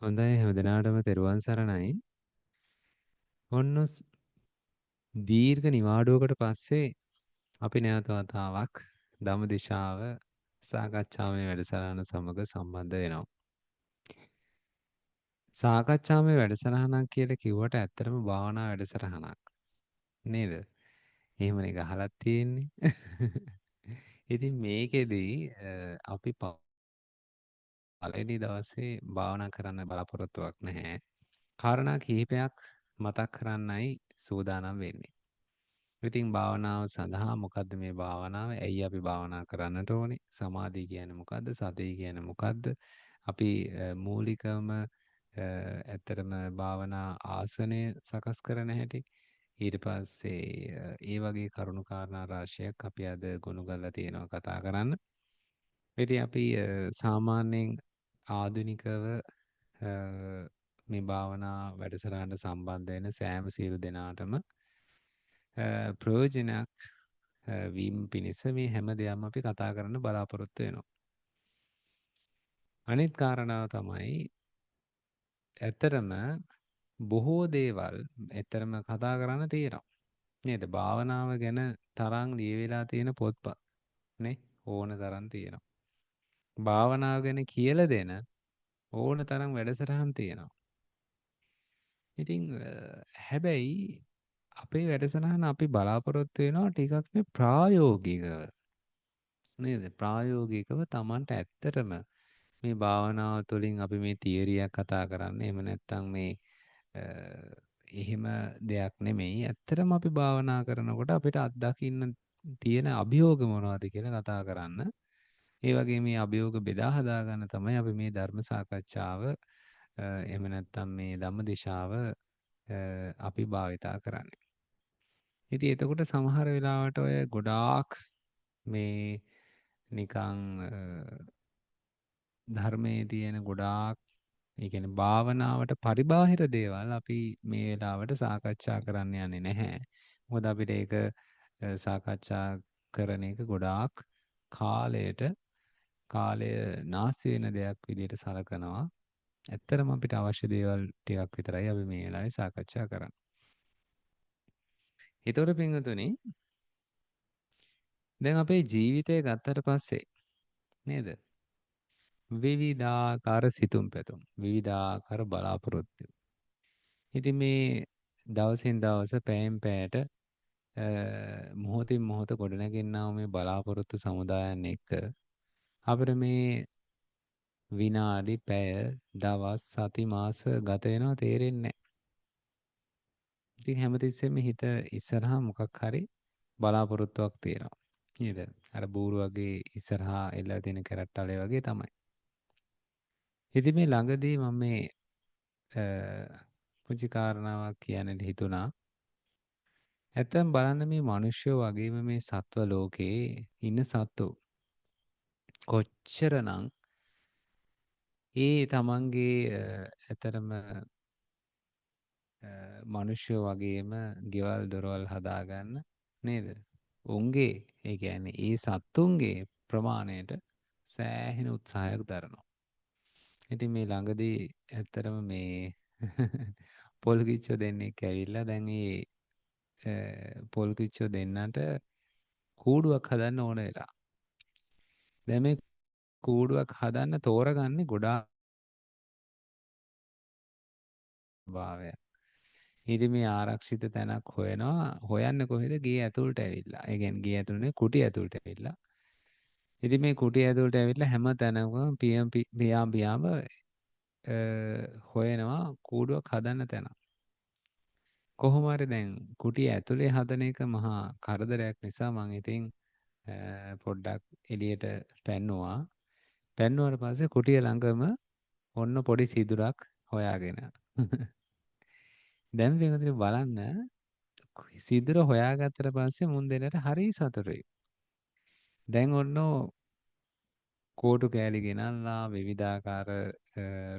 හොඳයි හැමදෙනාටම තෙරුවන් සරණයි. ඔන්න දීර්ඝ නිවාඩුවකට පස්සේ අපි නැවත වතාවක් ධම්මදිශාව සාකච්ඡාමය වැඩසටහන සමග සම්බන්ධ වෙනවා. සාකච්ඡාමය වැඩසටහනක් කියලා කිව්වට ඇත්තටම භාවනා වැඩසටහනක් නේද? එහෙමනේ ගහලත් තියෙන්නේ. ඉතින් මේකෙදි අපි පළවෙනි දවසේ භාවනා කරන්න බලාපොරොත්තුවක් නැහැ. කාරණා කිහිපයක් මතක් කරන්නයි සූදානම් වෙන්නේ. ඉතින් භාවනාව සඳහා මොකද්ද මේ භාවනාව? ඇයි අපි භාවනා කරන්නට ඕනේ? සමාධිය කියන්නේ මොකද්ද? සතිය කියන්නේ මොකද්ද? අපි මූලිකවම ඇත්තටම භාවනා ආසනය සකස් කරන හැටි. ඊට පස්සේ ඒ වගේ කරුණු කාරණා රාශියක් අපි අද ගොනු කරලා තියෙනවා කතා කරන්න. ඉතින් අපි සාමාන්‍යයෙන් ආධුනිකව මේ භාවනා වැඩසටහනට සම්බන්ධ වෙන සෑම සියලු දෙනාටම ප්‍රයෝජනයක් වීම පිණිස මේ හැම දෙයක්ම අපි කතා කරන්න බලාපොරොත්තු වෙනවා. අනිත් කාරණාව තමයි ඇත්තටම බොහෝ දේවල් ඇත්තටම කතා කරන්න තියෙනවා. නේද? භාවනාව ගැන තරම් ලියවිලා තියෙන පොත්පත් නේ ඕන තරම් තියෙනවා. භාවනාව ගැන කියලා දෙන ඕන තරම් වැඩසටහන් තියෙනවා. ඉතින් හැබැයි අපේ වැඩසටහන අපි බලාපොරොත්තු වෙනවා ටිකක් මේ ප්‍රායෝගිකව නේද? ප්‍රායෝගිකව Tamanට ඇත්තටම මේ භාවනාව තුළින් අපි මේ තියරියක් කතා කරන්නේ. එහෙම නැත්නම් මේ එහෙම දෙයක් නෙමෙයි. ඇත්තටම අපි භාවනා කරනකොට අපිට අත්දකින්න තියෙන අභියෝග මොනවද කියලා කතා කරන්න. ඒ වගේ මේ අභියෝග බෙදා හදා ගන්න තමයි අපි මේ ධර්ම සාකච්ඡාව එහෙම නැත්නම් මේ ධම්මදිශාව අපි භාවිතා කරන්නේ. ඉතින් එතකොට සමහර වෙලාවට ඔය ගොඩාක් මේ නිකං ධර්මයේ තියෙන ගොඩාක් ඒ කියන්නේ භාවනාවට පරිබාහිර දේවල් අපි මේ වෙලාවට සාකච්ඡා කරන්න යන්නේ නැහැ. මොකද අපිට ඒක සාකච්ඡා කරන එක ගොඩාක් කාලයට කාලය නාස්ති වෙන දෙයක් විදිහට සලකනවා. ඇත්තටම අපිට අවශ්‍ය දේවල් ටිකක් විතරයි අපි මේ වෙලාවේ සාකච්ඡා කරන්නේ. ඒතකොට පින්වතුනි දැන් අපේ ජීවිතය ගත්තට පස්සේ නේද? විවිධාකාර සිතුම් පැතුම් විවිධාකාර බලාපොරොත්තු. ඉතින් මේ දවසින් දවස පැයෙන් පැයට මොහොතින් මොහොත ගොඩනැගෙන්නා වූ මේ බලාපොරොත්තු සමුදායන් එක්ක අපිට මේ විනාඩි පැය දවස් සති මාස ගත වෙනවා තේරෙන්නේ නැහැ. ඉතින් හැමතිස්සෙම හිත ඉස්සරහා මොකක් හරි බලාපොරොත්තුවක් තියෙනවා. නේද? අර බූරුවගේ ඉස්සරහා එල්ලලා තියෙන කැරට්ටලේ වගේ තමයි. ඉතින් මේ ළඟදී මම මේ පුංචි කාරණාවක් කියන්නට හිතුණා. ඇත්තම් බලන්න මේ මිනිස්සු වගේම මේ සත්ව ලෝකේ ඉන්න සත්තු කොච්චරනම් ඒ තමන්ගේ ඇතරම මිනිස්සු වගේම ගෙවල් දොරවල් හදාගන්න නේද? උන්ගේ ඒ කියන්නේ ඒ සත්තුන්ගේ ප්‍රමාණයට සෑහෙන උත්සාහයක් දරනවා. ඉතින් මේ ළඟදී ඇත්තටම මේ පොල් කිච්චෝ දෙන්නෙක් ඇවිල්ලා දැන් පොල් කිච්චෝ දෙන්නට කූඩුවක් හදන්න ඕන වෙලා. දැන් මේ කූඩුවක් හදන්න තෝරගන්නේ ගොඩාක් භාවයක්. ඉතින් මේ ආරක්ෂිත තැනක් හොයනවා. හොයන්නේ කොහෙද? ගේ ඇතුළට ඇවිල්ලා. ඒ කියන්නේ ගේ ඇතුළේ කුටි ඇතුළට ඇවිල්ලා. ඉතින් මේ කුටි ඇතුළට ඇවිල්ලා හැම තැනකම පියාඹ හොයනවා කූඩුවක් හදන්න තැන. කොහොම හරි දැන් කුටිය ඇතුලේ හදන එක මහා කරදරයක් නිසා මං ඉතින් පොඩ්ඩක් එළියට පැන්නුවා. පැන්නුවාට පස්සේ කුටිය ළඟම ඔන්න පොඩි සිදුරක් හොයාගෙන. දැන් පිටුතුනි බලන්න සිදුර හොයාගත්තට පස්සේ මුන් දෙන්නට හරි සතුටුයි. දැන් ඔන්න කෝටු කෑලි ගෙනල්ලා විවිධාකාර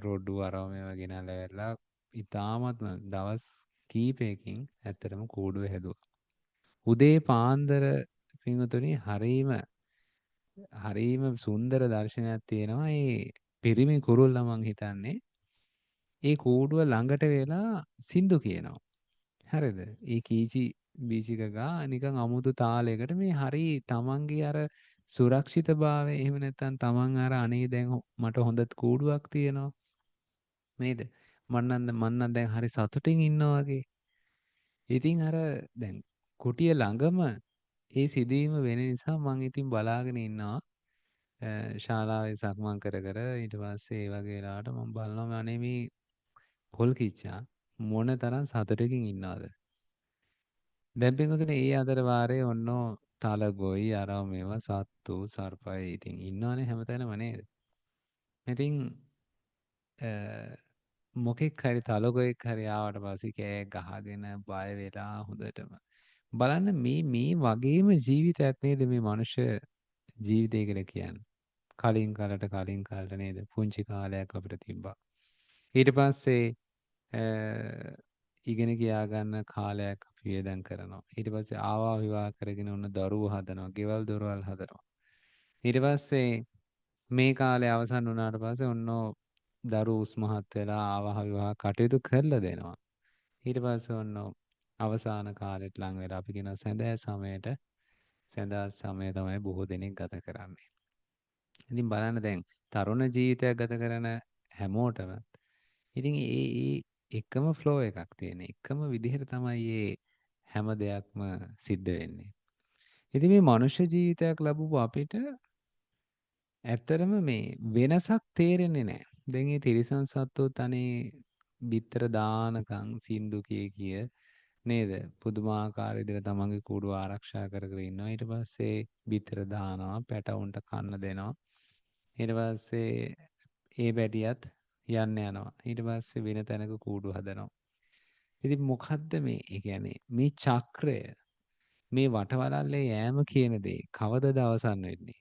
රොඩු අරව මේවා ගෙනල්ලා ඇවිල්ලා ඉතාමත්ම දවස් කීපයකින් ඇත්තටම කූඩුව හැදුවා. උදේ පාන්දර පින්වතුනි හරීම සුන්දර දර්ශනයක් තියෙනවා. ඒ පිරිමි කුරුල්ලා මං හිතන්නේ ඒ කූඩුව ළඟට වෙලා සින්දු කියනවා. හරිද? ඒ කීචි බීචික ගා නිකන් අමුතු තාලයකට මේ හරි තමන්ගේ අර සුරක්ෂිතභාවය එහෙම නැත්නම් තමන් අර අනේ දැන් මට හොඳ කූඩුවක් තියෙනවා නේද? මන්නම් දැන් හරි සතුටින් ඉන්නවා වගේ. ඉතින් අර දැන් කුටිය ළඟම ඒ සිදුවීම වෙන නිසා මං ඉතින් බලාගෙන ඉන්නවා. ශාලාවේ සක්මන් කර කර ඊට පස්සේ ඒ වගේ වෙලාවට මම බලනවා අනේ මේ පොල් කිච්චා මොන තරම් සතුටකින් ඉන්නවද? දැන් පින්වතුනි ඒ අතර වාරේ ඔන්නෝ තලගොයි අරව මේවා සත්තු සර්පයි ඉතින් ඉන්නවනේ හැමතැනම නේද? ඉතින් මොකෙක් හරි තලගොයෙක් හරි ආවට පස්සේ කෑ ගහගෙන බය වෙලා හොඳටම බලන්න මේ වගේම ජීවිතයක් නේද මේ මනුෂ්‍ය ජීවිතය කියලා කියන්නේ. කලින් කාලට නේද? පුංචි කාලයක් අපිට තිබ්බා. ඊට පස්සේ ඉගෙන ගියා ගන්න කාලයක් අපි වියදම් කරනවා. ඊට පස්සේ ආවා විවාහ කරගෙන ඔන්න දරුවෝ හදනවා. ගෙවල් දොරවල් හදනවා. ඊට පස්සේ මේ කාලේ අවසන් වුණාට පස්සේ ඔන්න දරුවෝ උස්මහත් වෙලා ආවා විවාහ කටයුතු කරලා දෙනවා. ඊට පස්සේ ඔන්න අවසාන කාලෙට ලං වෙලා අපි කියන සැඳෑ සමයට සැඳා සමය තමයි බොහෝ දෙනෙක් ගත කරන්නේ. ඉතින් බලන්න දැන් තරුණ ජීවිතයක් ගත කරන හැමෝටම ඉතින් ඒ එකම ෆ්ලෝ එකක් තියෙන. එකම විදිහට තමයි මේ හැම දෙයක්ම සිද්ධ වෙන්නේ. ඉතින් මේ මනුෂ්‍ය ජීවිතයක් ලැබුව අපිට ඇත්තටම මේ වෙනසක් තේරෙන්නේ නැහැ. දැන් මේ තිරිසන් සත්තුත් අනේ බිත්තර දානකම් සින්දු කිය නේද? පුදුමාකාර විදිහට තමන්ගේ කූඩුව ආරක්ෂා කර කර ඉන්නවා. ඊට පස්සේ බිත්තර දානවා, පැටවුන්ට කන්න දෙනවා. ඊට පස්සේ ඒ බැටියත් යන්න යනවා. ඊට පස්සේ වෙන තැනක කූඩු හදනවා. ඉතින් මොකද්ද මේ? ඒ කියන්නේ මේ චක්‍රය, මේ වටවලල්ලේ යෑම කියන දේ කවදද අවසන් වෙන්නේ?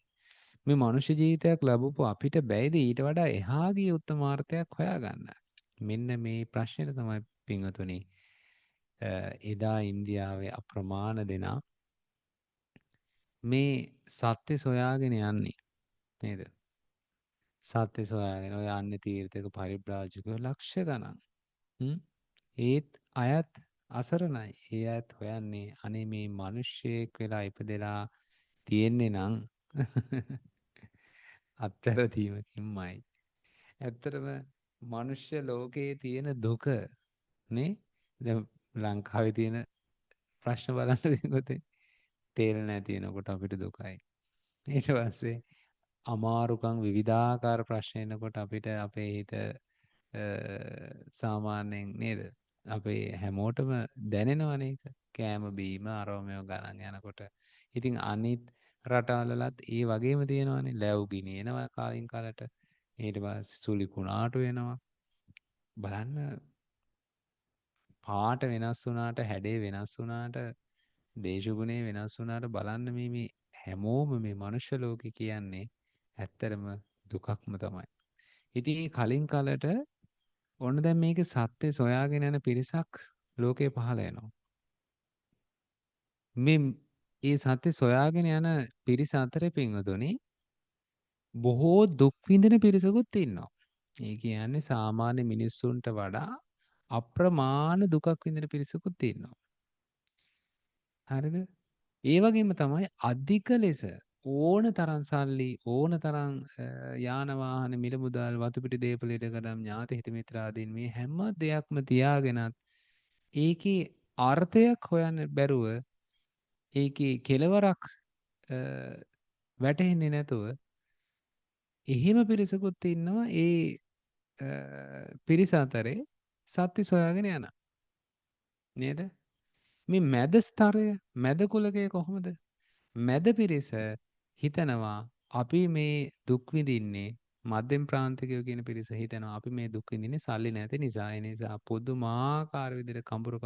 මේ මනුෂ්‍ය ජීවිතයක් ලැබපු අපිට බැයිද ඊට වඩා එහා ගිය උත්තමාර්ථයක් හොයාගන්න? මෙන්න මේ ප්‍රශ්නේ තමයි පින්වතුනි එදා ඉන්දියාවේ අප්‍රමාණ දෙනා මේ සත්‍ය සොයාගෙන යන්නේ නේද? සත්‍ය සොයාගෙන ඔය යන්නේ තීර්ථක පරිබ්‍රාජකයෝ ලක්ෂ ගණන්. ඒත් අයත් අසරණයි. ඒ අයත් හොයන්නේ අනේ මේ මිනිස්සෙක් වෙලා ඉපදෙලා තියෙන්නේ නම් අත්තරදීමකින්මයි. ඇත්තටම මනුෂ්‍ය ලෝකයේ තියෙන දුක නේ දැන් ලංකාවේ තියෙන ප්‍රශ්න බලන්න දෙනකොට තේරෙන්නේ නැති වෙනකොට අපිට දුකයි. ඊට පස්සේ අමාරුකම් විවිධාකාර ප්‍රශ්න එනකොට අපිට අපේ හිත සාමාන්‍යයෙන් නේද? අපේ හැමෝටම දැනෙනවනේ ඒක. කෑම බීම අරව මේව ගණන් යනකොට. ඉතින් අනිත් රටවලලත් ඒ වගේම තියෙනවනේ. ලැව් ගිනියනවා කාලින් කාලට. ඊට පස්සේ සුලි කුණාටු වෙනවා. බලන්න පාට වෙනස් වුණාට හැඩේ වෙනස් වුණාට දේශගුණේ වෙනස් වුණාට බලන්න මේ හැමෝම මේ මනුෂ්‍ය ලෝකේ කියන්නේ ඇත්තරම දුකක්ම තමයි. ඉතින් කලින් කාලට ඔන්න දැන් මේකේ සත්‍ය සොයාගෙන යන පිරිසක් ලෝකේ පහළ වෙනවා. මේ සත්‍ය සොයාගෙන යන පිරිස අතරේ පින්වතුනි බොහෝ දුක් විඳින පිරිසකුත් ඉන්නවා. ඒ කියන්නේ සාමාන්‍ය මිනිස්සුන්ට වඩා අප්‍රමාණ දුකක් විඳින පිරිසකුත් ඉන්නවා. හරිද? ඒ වගේම තමයි අධික ලෙස ඕන තරම් සල්ලි ඕන තරම් යාන වාහන මිල මුදල් වතුපිටි දේපල ඉඩකඩම් ඥාති හිත මිත්‍රාදීන් මේ හැම දෙයක්ම තියාගෙනත් ඒකේ අර්ථයක් හොයන්න බැරුව ඒකේ කෙලවරක් වැටහෙන්නේ නැතුව එහෙම පිරිසකුත් ඉන්නවා ඒ පිරිස අතරේ සත්‍ය සොයාගෙන යන නේද මේ මැද ස්තරය මැද කුලකය කොහොමද මැද පිරිස හිතනවා අපි මේ දුක් විඳින්නේ මධ්‍යම ප්‍රාන්තිකයෝ කියන පිරිස හිතනවා අපි මේ දුක් විඳින්නේ සල්ලි නැති නිසා ඒ නිසා පුදුමාකාර විදිහට කඹුරු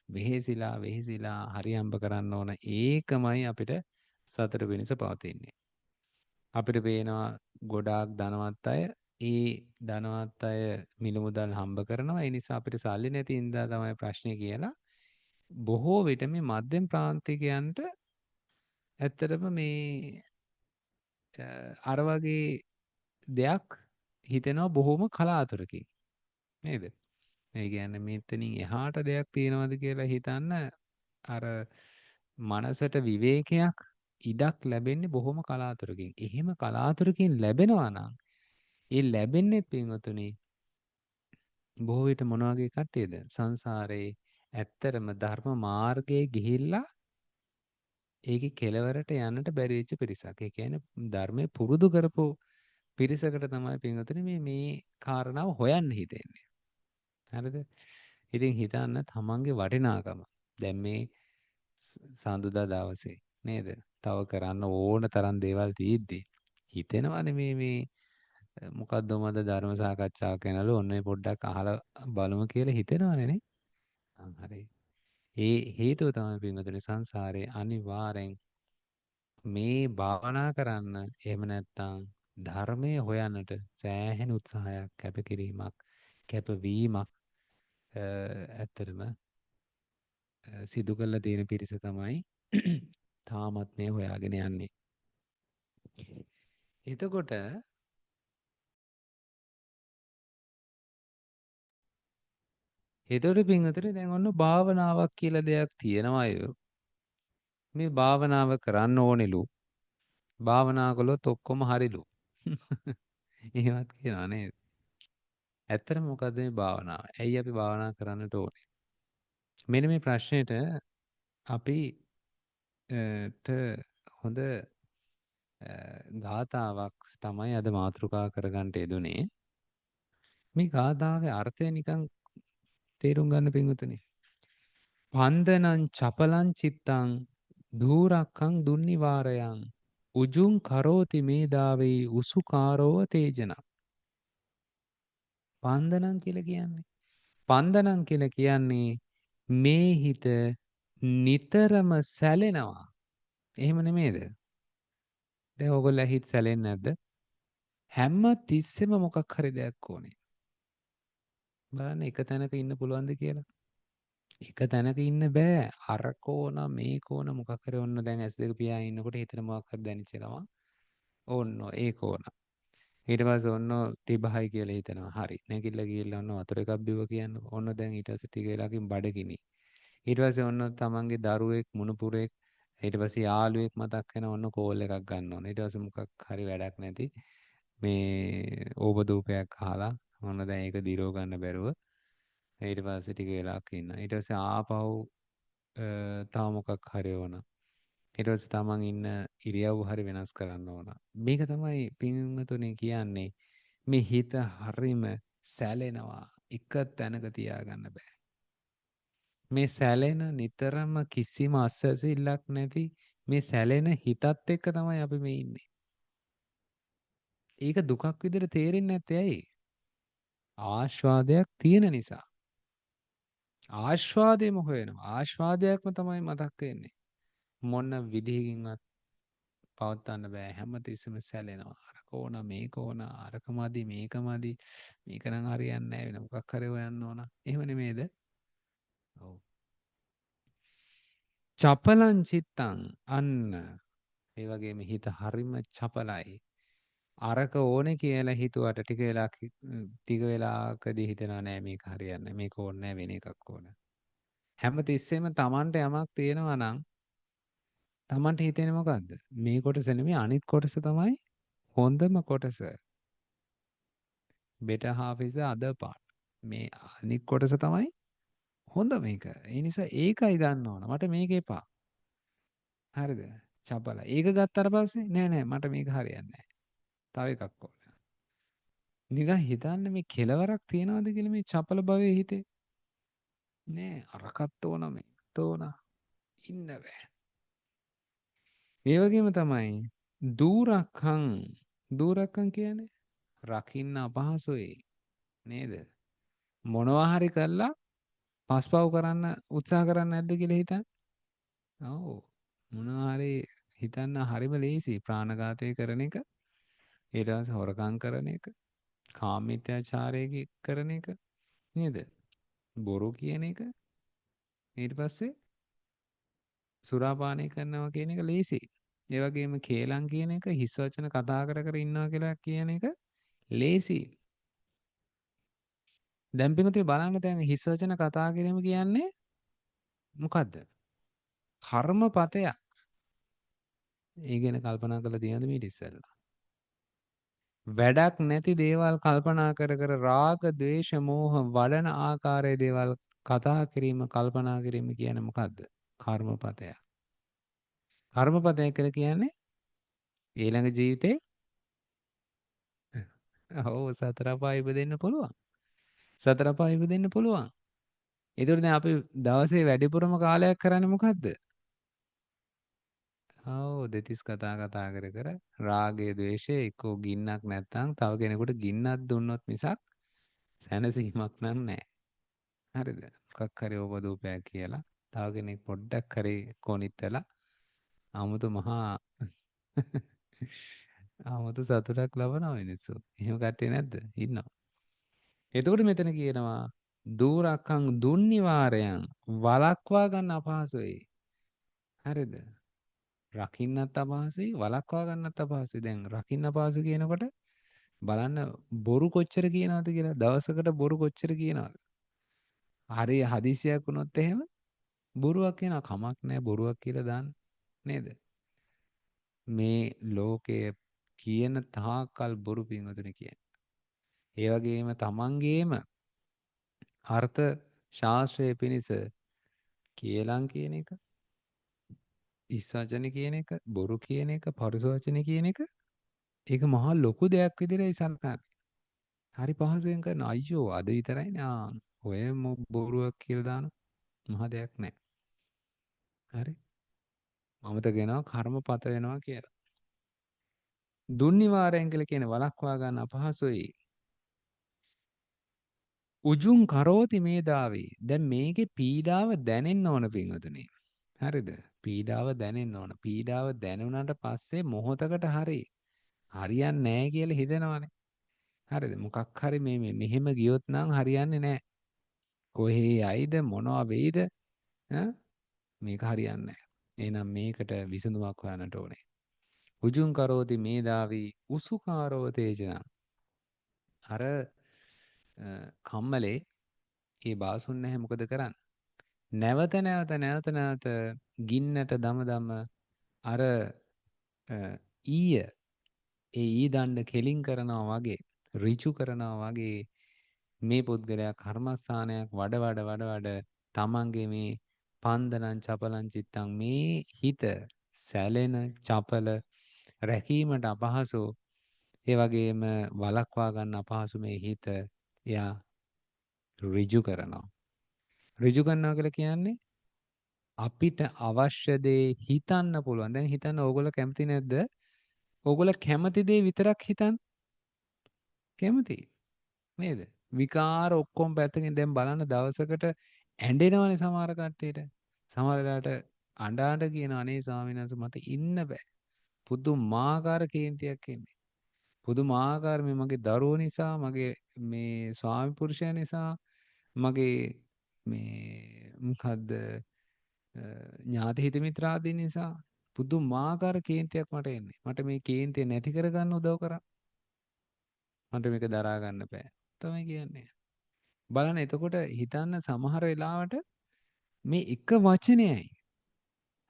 වෙහෙසිලා හරියම්බ කරන්න ඕන ඒකමයි අපිට සතර වෙනස පවතින්නේ අපිට පේනවා ගොඩාක් ධනවත් අය ඒ ධනවත් අය මිල මුදල් හම්බ කරනවා ඒ නිසා අපිට සල්ලි නැති ඉඳලා තමයි ප්‍රශ්නේ කියලා බොහෝ විට මේ මධ්‍යම ප්‍රාන්තිකයන්ට ඇත්තටම මේ අර වගේ දෙයක් හිතෙනවා බොහොම කලාතුරකින් නේද? ඒ කියන්නේ මෙතනින් එහාට දෙයක් තියෙනවද කියලා හිතන්න අර මනසට විවේකයක් ඉඩක් ලැබෙන්නේ බොහොම කලාතුරකින්. එහෙම කලාතුරකින් ලැබෙනවා නම් ඒ ලැබෙන්නේ පින්වතුනි බොහෝ විට මොන වගේ කට්ටියද? සංසාරේ ඇත්තරම ධර්ම මාර්ගයේ ගිහිල්ලා ඒකේ කෙලවරට යන්නට බැරි වෙච්ච පිරිසක්. ඒ කියන්නේ ධර්මයේ පුරුදු කරපු පිරිසකට තමයි පින්වතුනි මේ කාරණාව හොයන්න හිතෙන්නේ. හරිද? ඉතින් හිතන්න තමන්ගේ වටිනාකම. දැන් මේ සඳුදා දවසේ නේද? තව කරන්න ඕන තරම් දේවල් තියෙද්දි හිතෙනවනේ මේ මොකද්ද මද ධර්ම සාකච්ඡාවක් කරනලු ඔන්න පොඩ්ඩක් අහලා බලමු කියලා හිතෙනවනේ නේ. හරි. ඒ හේතුව තමයි පින්වතුනි සංසාරේ අනිවාර්යෙන් මේ භාවනා කරන්න එහෙම නැත්නම් ධර්මයේ හොයන්නට සෑහෙන උත්සාහයක් කැපකිරීමක් කැපවීමක් ඇත්තටම සිදු කරලා තියෙන පිරිස තමයි තාමත් මේ හොයාගෙන යන්නේ. එතකොට පින්වතුනි දැන් ඔන්න භාවනාවක් කියලා දෙයක් තියෙනවා අය. මේ භාවනාව කරන්න ඕනෙලු. භාවනා කළොත් ඔක්කොම හරිලු. එහෙමත් කියනවා නේද? ඇත්තටම මොකද්ද මේ භාවනාව? ඇයි අපි භාවනා කරන්නට ඕනේ? මෙන්න මේ ප්‍රශ්නෙට අපි ට හොඳ ගාථාවක් තමයි අද මාතෘකා කරගන්න යෙදුනේ. මේ ගාථාවේ අර්ථය නිකන් තේරුම් ගන්න පින්වතුනි. පන්දනං චපලං චිත්තං ධූරක්ඛං දුන්නිවාරයං උජුං කරෝති මේදාවේ උසුකාරෝව තේජන. පන්දනං කියලා කියන්නේ. පන්දනං කියලා කියන්නේ මේ හිත නිතරම සැලෙනවා. එහෙම නෙමේද? දැන් ඕගොල්ලෝ හිත සැලෙන්නේ නැද්ද? හැම තිස්සෙම මොකක් හරි දෙයක් ඕනේ. බලන්න එක තැනක ඉන්න පුළුවන්ද කියලා. එක තැනක ඉන්න බෑ. අරක ඕන මේක ඕන මොකක් හරි ඔන්න දැන් S2 පියාගෙන ඉන්නකොට හිතන මොකක් හරි දැනෙච්ච ගමන් ඕන්න ඒක ඕන. ඊට පස්සේ ඔන්න තිබහයි කියලා හිතනවා. හරි. නැගිටලා ගිහිල්ලා ඔන්න වතුර එකක් බිව්ව කියන්නකො. ඔන්න දැන් ඊට පස්සේ ටික වෙලාවකින් බඩගිනි. ඊට පස්සේ ඔන්න තමන්ගේ දරුවෙක් මුණුපුරෙක් ඊට පස්සේ යාළුවෙක් මතක් වෙන ඔන්න කෝල් එකක් ගන්න ඕන. ඊට පස්සේ මොකක් හරි වැඩක් නැති මේ ඕපදූපයක් අහලා ඔන්න දැන් ඒක දිරව ගන්න බැරුව ඊට පස්සේ ටික වෙලාවක් ඉන්නවා. ඊට පස්සේ ආපහු තව මොකක් හරි ඕන. ඊට පස්සේ තමන් ඉන්න ඉරියව්ව හරි වෙනස් කරන්න ඕන. මේක තමයි පින්වතුනි කියන්නේ මේ හිත හරීම සැලෙනවා. එක තැනක තියාගන්න බෑ. මේ සැලෙන නිතරම කිසිම අස්වැසිල්ලක් නැති මේ සැලෙන හිතත් එක්ක තමයි අපි මේ ඉන්නේ. ඒක දුකක් විදිහට තේරෙන්නේ නැත්තේ ඇයි? ආස්වාදයක් තියෙන නිසා. ආස්වාදයම හොයනවා. ආස්වාදයක්ම තමයි මතක් වෙන්නේ. මොන විදිහකින්වත් පවත්වන්න බෑ. හැමතිස්සෙම සැලෙනවා. අරක ඕන මේක ඕන අරක මදි මේක මදි. මේක නම් හරියන්නේ නැහැ වෙන මොකක් හරි හොයන්න ඕන. එහෙම නෙමේද? ඔව්. චපලං චිත්තං අන්න ඒ වගේම හිත හරිම චපලයි. අරක ඕනේ කියලා හිතුවට ටික වෙලාවකදී හිතෙනවා නෑ මේක හරියන්නේ නැහැ. මේක ඕනේ නෑ වෙන එකක් ඕන. හැම තිස්සෙම Tamanට යමක් තියෙනවා නම් Tamanට හිතෙන්නේ මොකද්ද? මේ කොටස නෙමෙයි අනිත් කොටස තමයි හොඳම කොටස. better half is the other part. මේ අනිත් කොටස තමයි හොඳ මේක. ඒ නිසා ඒකයි ගන්න ඕන. මට මේක එපා. හරිද? චපල. ඒක ගත්තාට පස්සේ නෑ නෑ මට මේක හරියන්නේ නෑ. තව එකක් ඕන. නිකන් හිතන්න මේ කෙලවරක් තියනවද කියලා මේ චපල භවයේ හිතේ. නෑ අරකට ඕන මේකට ඕන ඉන්න බෑ. ඒ වගේම තමයි දූරක්ඛං කියන්නේ රකින්න අපහසුයි නේද? මොනවා හරි කළා පස්පව් කරන්න උත්සාහ කරන්නේ නැද්ද කියලා හිතන්න. ඔව්. මොනවා හරි හිතන්න හරිම ලේසි ප්‍රාණඝාතය කරන එක ඊට පස්සේ හොරකම් කරන එක කාමීත්‍යාචාරය කරන එක නේද? බොරු කියන එක ඊට පස්සේ සුරාපානය කරනවා කියන එක ලේසි. ඒ වගේම කේලම් කියන එක හිස් වචන කතා කර කර ඉන්නවා කියලා කියන එක ලේසි. දැන් පිටුතුනි බලන්න දැන් හිස් වචන කතා කිරීම කියන්නේ මොකද්ද? කර්මපතයක්. ඒ ගැන කල්පනා කරලා තියෙනවද මීට ඉස්සෙල්ලා? වැඩක් නැති දේවල් කල්පනා කර කර රාග, ద్వේෂ, මෝහ වඩන ආකාරයේ දේවල් කතා කිරීම, කල්පනා කිරීම කියන්නේ මොකද්ද? කර්මපතයක්. කර්මපතයක් කියලා කියන්නේ ඊළඟ ජීවිතේ ඔව් සතර අපාය ඉපදෙන්න පුළුවන්. සතර අපාය ඉපදෙන්න පුළුවන්. ඒතර දැන් අපි දවසේ වැඩිපුරම කාලයක් කරන්නේ මොකද්ද? ඔව් දෙතිස් කතා කතා කර කර රාගය, ద్వේෂය එක්කෝ ගින්නක් නැත්තම් තව කෙනෙකුට ගින්නක් දුන්නොත් මිසක් සැනසීමක් නැහැ. හරිද? මොකක් හරි ඕපදූපයක් කියලා තව කෙනෙක් පොඩ්ඩක් හරි කොනිත්තලා 아무තු මහා 아무තු සතුටක් ලබනවා මිනිස්සු. එහෙම කට්ටිය නැද්ද? ඉන්නවා. එතකොට මෙතන කියනවා දූරක්ඛං දුන්නිවාරයන් වලක්වා ගන්න අපහසුයි. හරිද? රකින්නත් අපහසුයි වලක්වා ගන්නත් අපහසුයි. දැන් රකින්න අපහසු කියනකොට බලන්න බොරු කොච්චර කියනවද කියලා. දවසකට බොරු කොච්චර කියනවද? හරි හදිසියක් වුණොත් එහෙම බොරුවක් කියනවා කමක් නැහැ බොරුවක් කියලා දාන්න නේද? මේ ලෝකයේ කියන තාකල් බොරු පින්වතුනි කියන්නේ. ඒ වගේම තමන්ගේම අර්ථ ශාස්ත්‍රයේ පිණිස කේලම් කියන එක, හිස් වචන කියන එක, බොරු කියන එක, පරුස වචන කියන එක ඒක මහා ලොකු දෙයක් විදිහටයි සලකන්නේ. හරි පහසුවෙන් කරන අයියෝ අද විතරයිනේ ඔය බොරුවක් කියලා දාන මහා දෙයක් නැහැ. හරි. අමතක වෙනවා කර්මපත වෙනවා කියලා. දුන්නිවාරයෙන් කියලා කියන වලක්වා ගන්න අපහසුයි. උජුං කරෝති මේදාවේ. දැන් මේකේ පීඩාව දැනෙන්න ඕන පින්වතුනි. හරිද? පීඩාව දැනෙන්න ඕන. පීඩාව දැනුණාට පස්සේ මොහොතකට හරියන්නේ නැහැ කියලා හිතෙනවනේ. හරිද? මොකක් හරි මෙහෙම ගියොත් නම් හරියන්නේ නැහැ. කොහේ යයිද මොනවා වෙයිද? මේක හරියන්නේ නැහැ. එහෙනම් මේකට විසඳුමක් හොයන්නට ඕනේ. උජුං කරෝති මේදාවි උසුකාරෝ තේජනං. අර කම්මලේ ඒ බාසුන් නැහැ මොකද කරන්නේ? නැවත නැවත ගින්නට දම අර ඊය ඒ ඊ දණ්ඩ කෙලින් කරනවා වගේ ඍජු කරනවා වගේ මේ පුද්ගලයා කර්මස්ථානයක් වඩ තමන්ගේ මේ පන්දනං චපලං චිත්තං මේ හිත සැලෙන චපල රැකීමට අපහසු ඒ වගේම වලක්වා ගන්න අපහසු මේ හිත එයා ඍජු කරනවා. ඍජු කරනවා කියලා කියන්නේ අපිට අවශ්‍ය දේ හිතන්න පුළුවන්. දැන් හිතන්න ඕගොල්ලෝ කැමති නැද්ද? ඕගොල්ලෝ කැමති දේ විතරක් හිතන්න. කැමති නේද? විකාර ඔක්කොම පැත්තකින් දැන් බලන්න දවසකට ඇඬෙනවනේ සමහර කට්ටියට. සමහර වෙලාවට අඬ අඬ කියන අනේ ස්වාමීන් වහන්සේ මට ඉන්න බෑ. පුදුමාකාර කේන්තියක් එන්නේ. පුදුමාකාර මේ මගේ දරුවෝ නිසා, මගේ මේ ස්වාමි පුරුෂයා නිසා, මගේ මේ මොකද්ද ඥාති හිත මිත්‍රාදීන් නිසා පුදුමාකාර කේන්තියක් මට එන්නේ. මට මේ කේන්තිය නැති කරගන්න උදව් කරා. මට මේක දරා ගන්න බෑ. තමයි කියන්නේ. බලන්න එතකොට හිතන්න සමහර වෙලාවට මේ එක වචනයයි.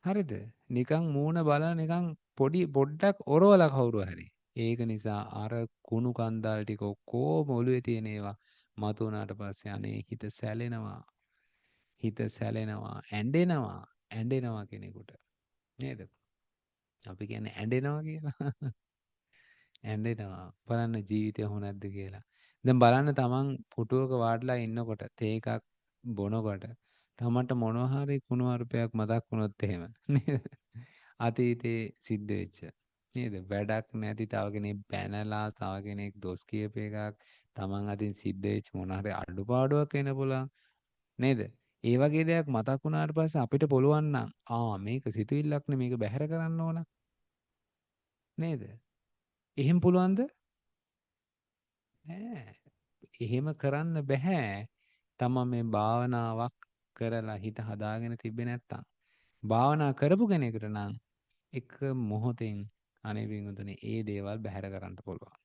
හරිද? නිකන් මූණ බලලා නිකන් පොඩ්ඩක් ඔරවලා කවුරු හරි. ඒක නිසා අර කුණු කන්දල් ටික ඔක්කොම ඔළුවේ තියෙන ඒවා මතු වුණාට පස්සේ අනේ හිත සැලෙනවා. හිත සැලෙනවා, ඇඬෙනවා කෙනෙකුට. නේද? අපි කියන්නේ ඇඬෙනවා කියලා. ඇඬෙනවා. බලන්න ජීවිතය හො නැද්ද කියලා. දැන් බලන්න තමන් පුටුවක වාඩිලා ඉන්නකොට තේ එකක් බොනකොට තමන්ට මොනවා හරි කුණුහරුපයක් මතක් වුණොත් එහෙම නේද? අතීතේ සිද්ධ වෙච්ච නේද? වැඩක් නැති තව කෙනෙක් බැනලා තව කෙනෙක් දොස් කියප එකක් තමන් අතින් සිද්ධ වෙච්ච මොනවා හරි අඩුපාඩුවක් වෙන්න පුළුවන් නේද? ඒ වගේ දෙයක් මතක් වුණාට පස්සේ අපිට පුළුවන් නම් මේක සිතුවිල්ලක් නේ මේක බැහැර කරන්න ඕන නේද? එහෙම පුළුවන්ද? නෑ. එහෙම කරන්න බෑ. තමන් මේ භාවනාවක් කරලා හිත හදාගෙන තිබ්බේ නැත්තම්. භාවනා කරපු කෙනෙකුට නම් එක මොහොතෙන් අනේ වින්දුනේ ඒ දේවල් බැහැර කරන්න පුළුවන්.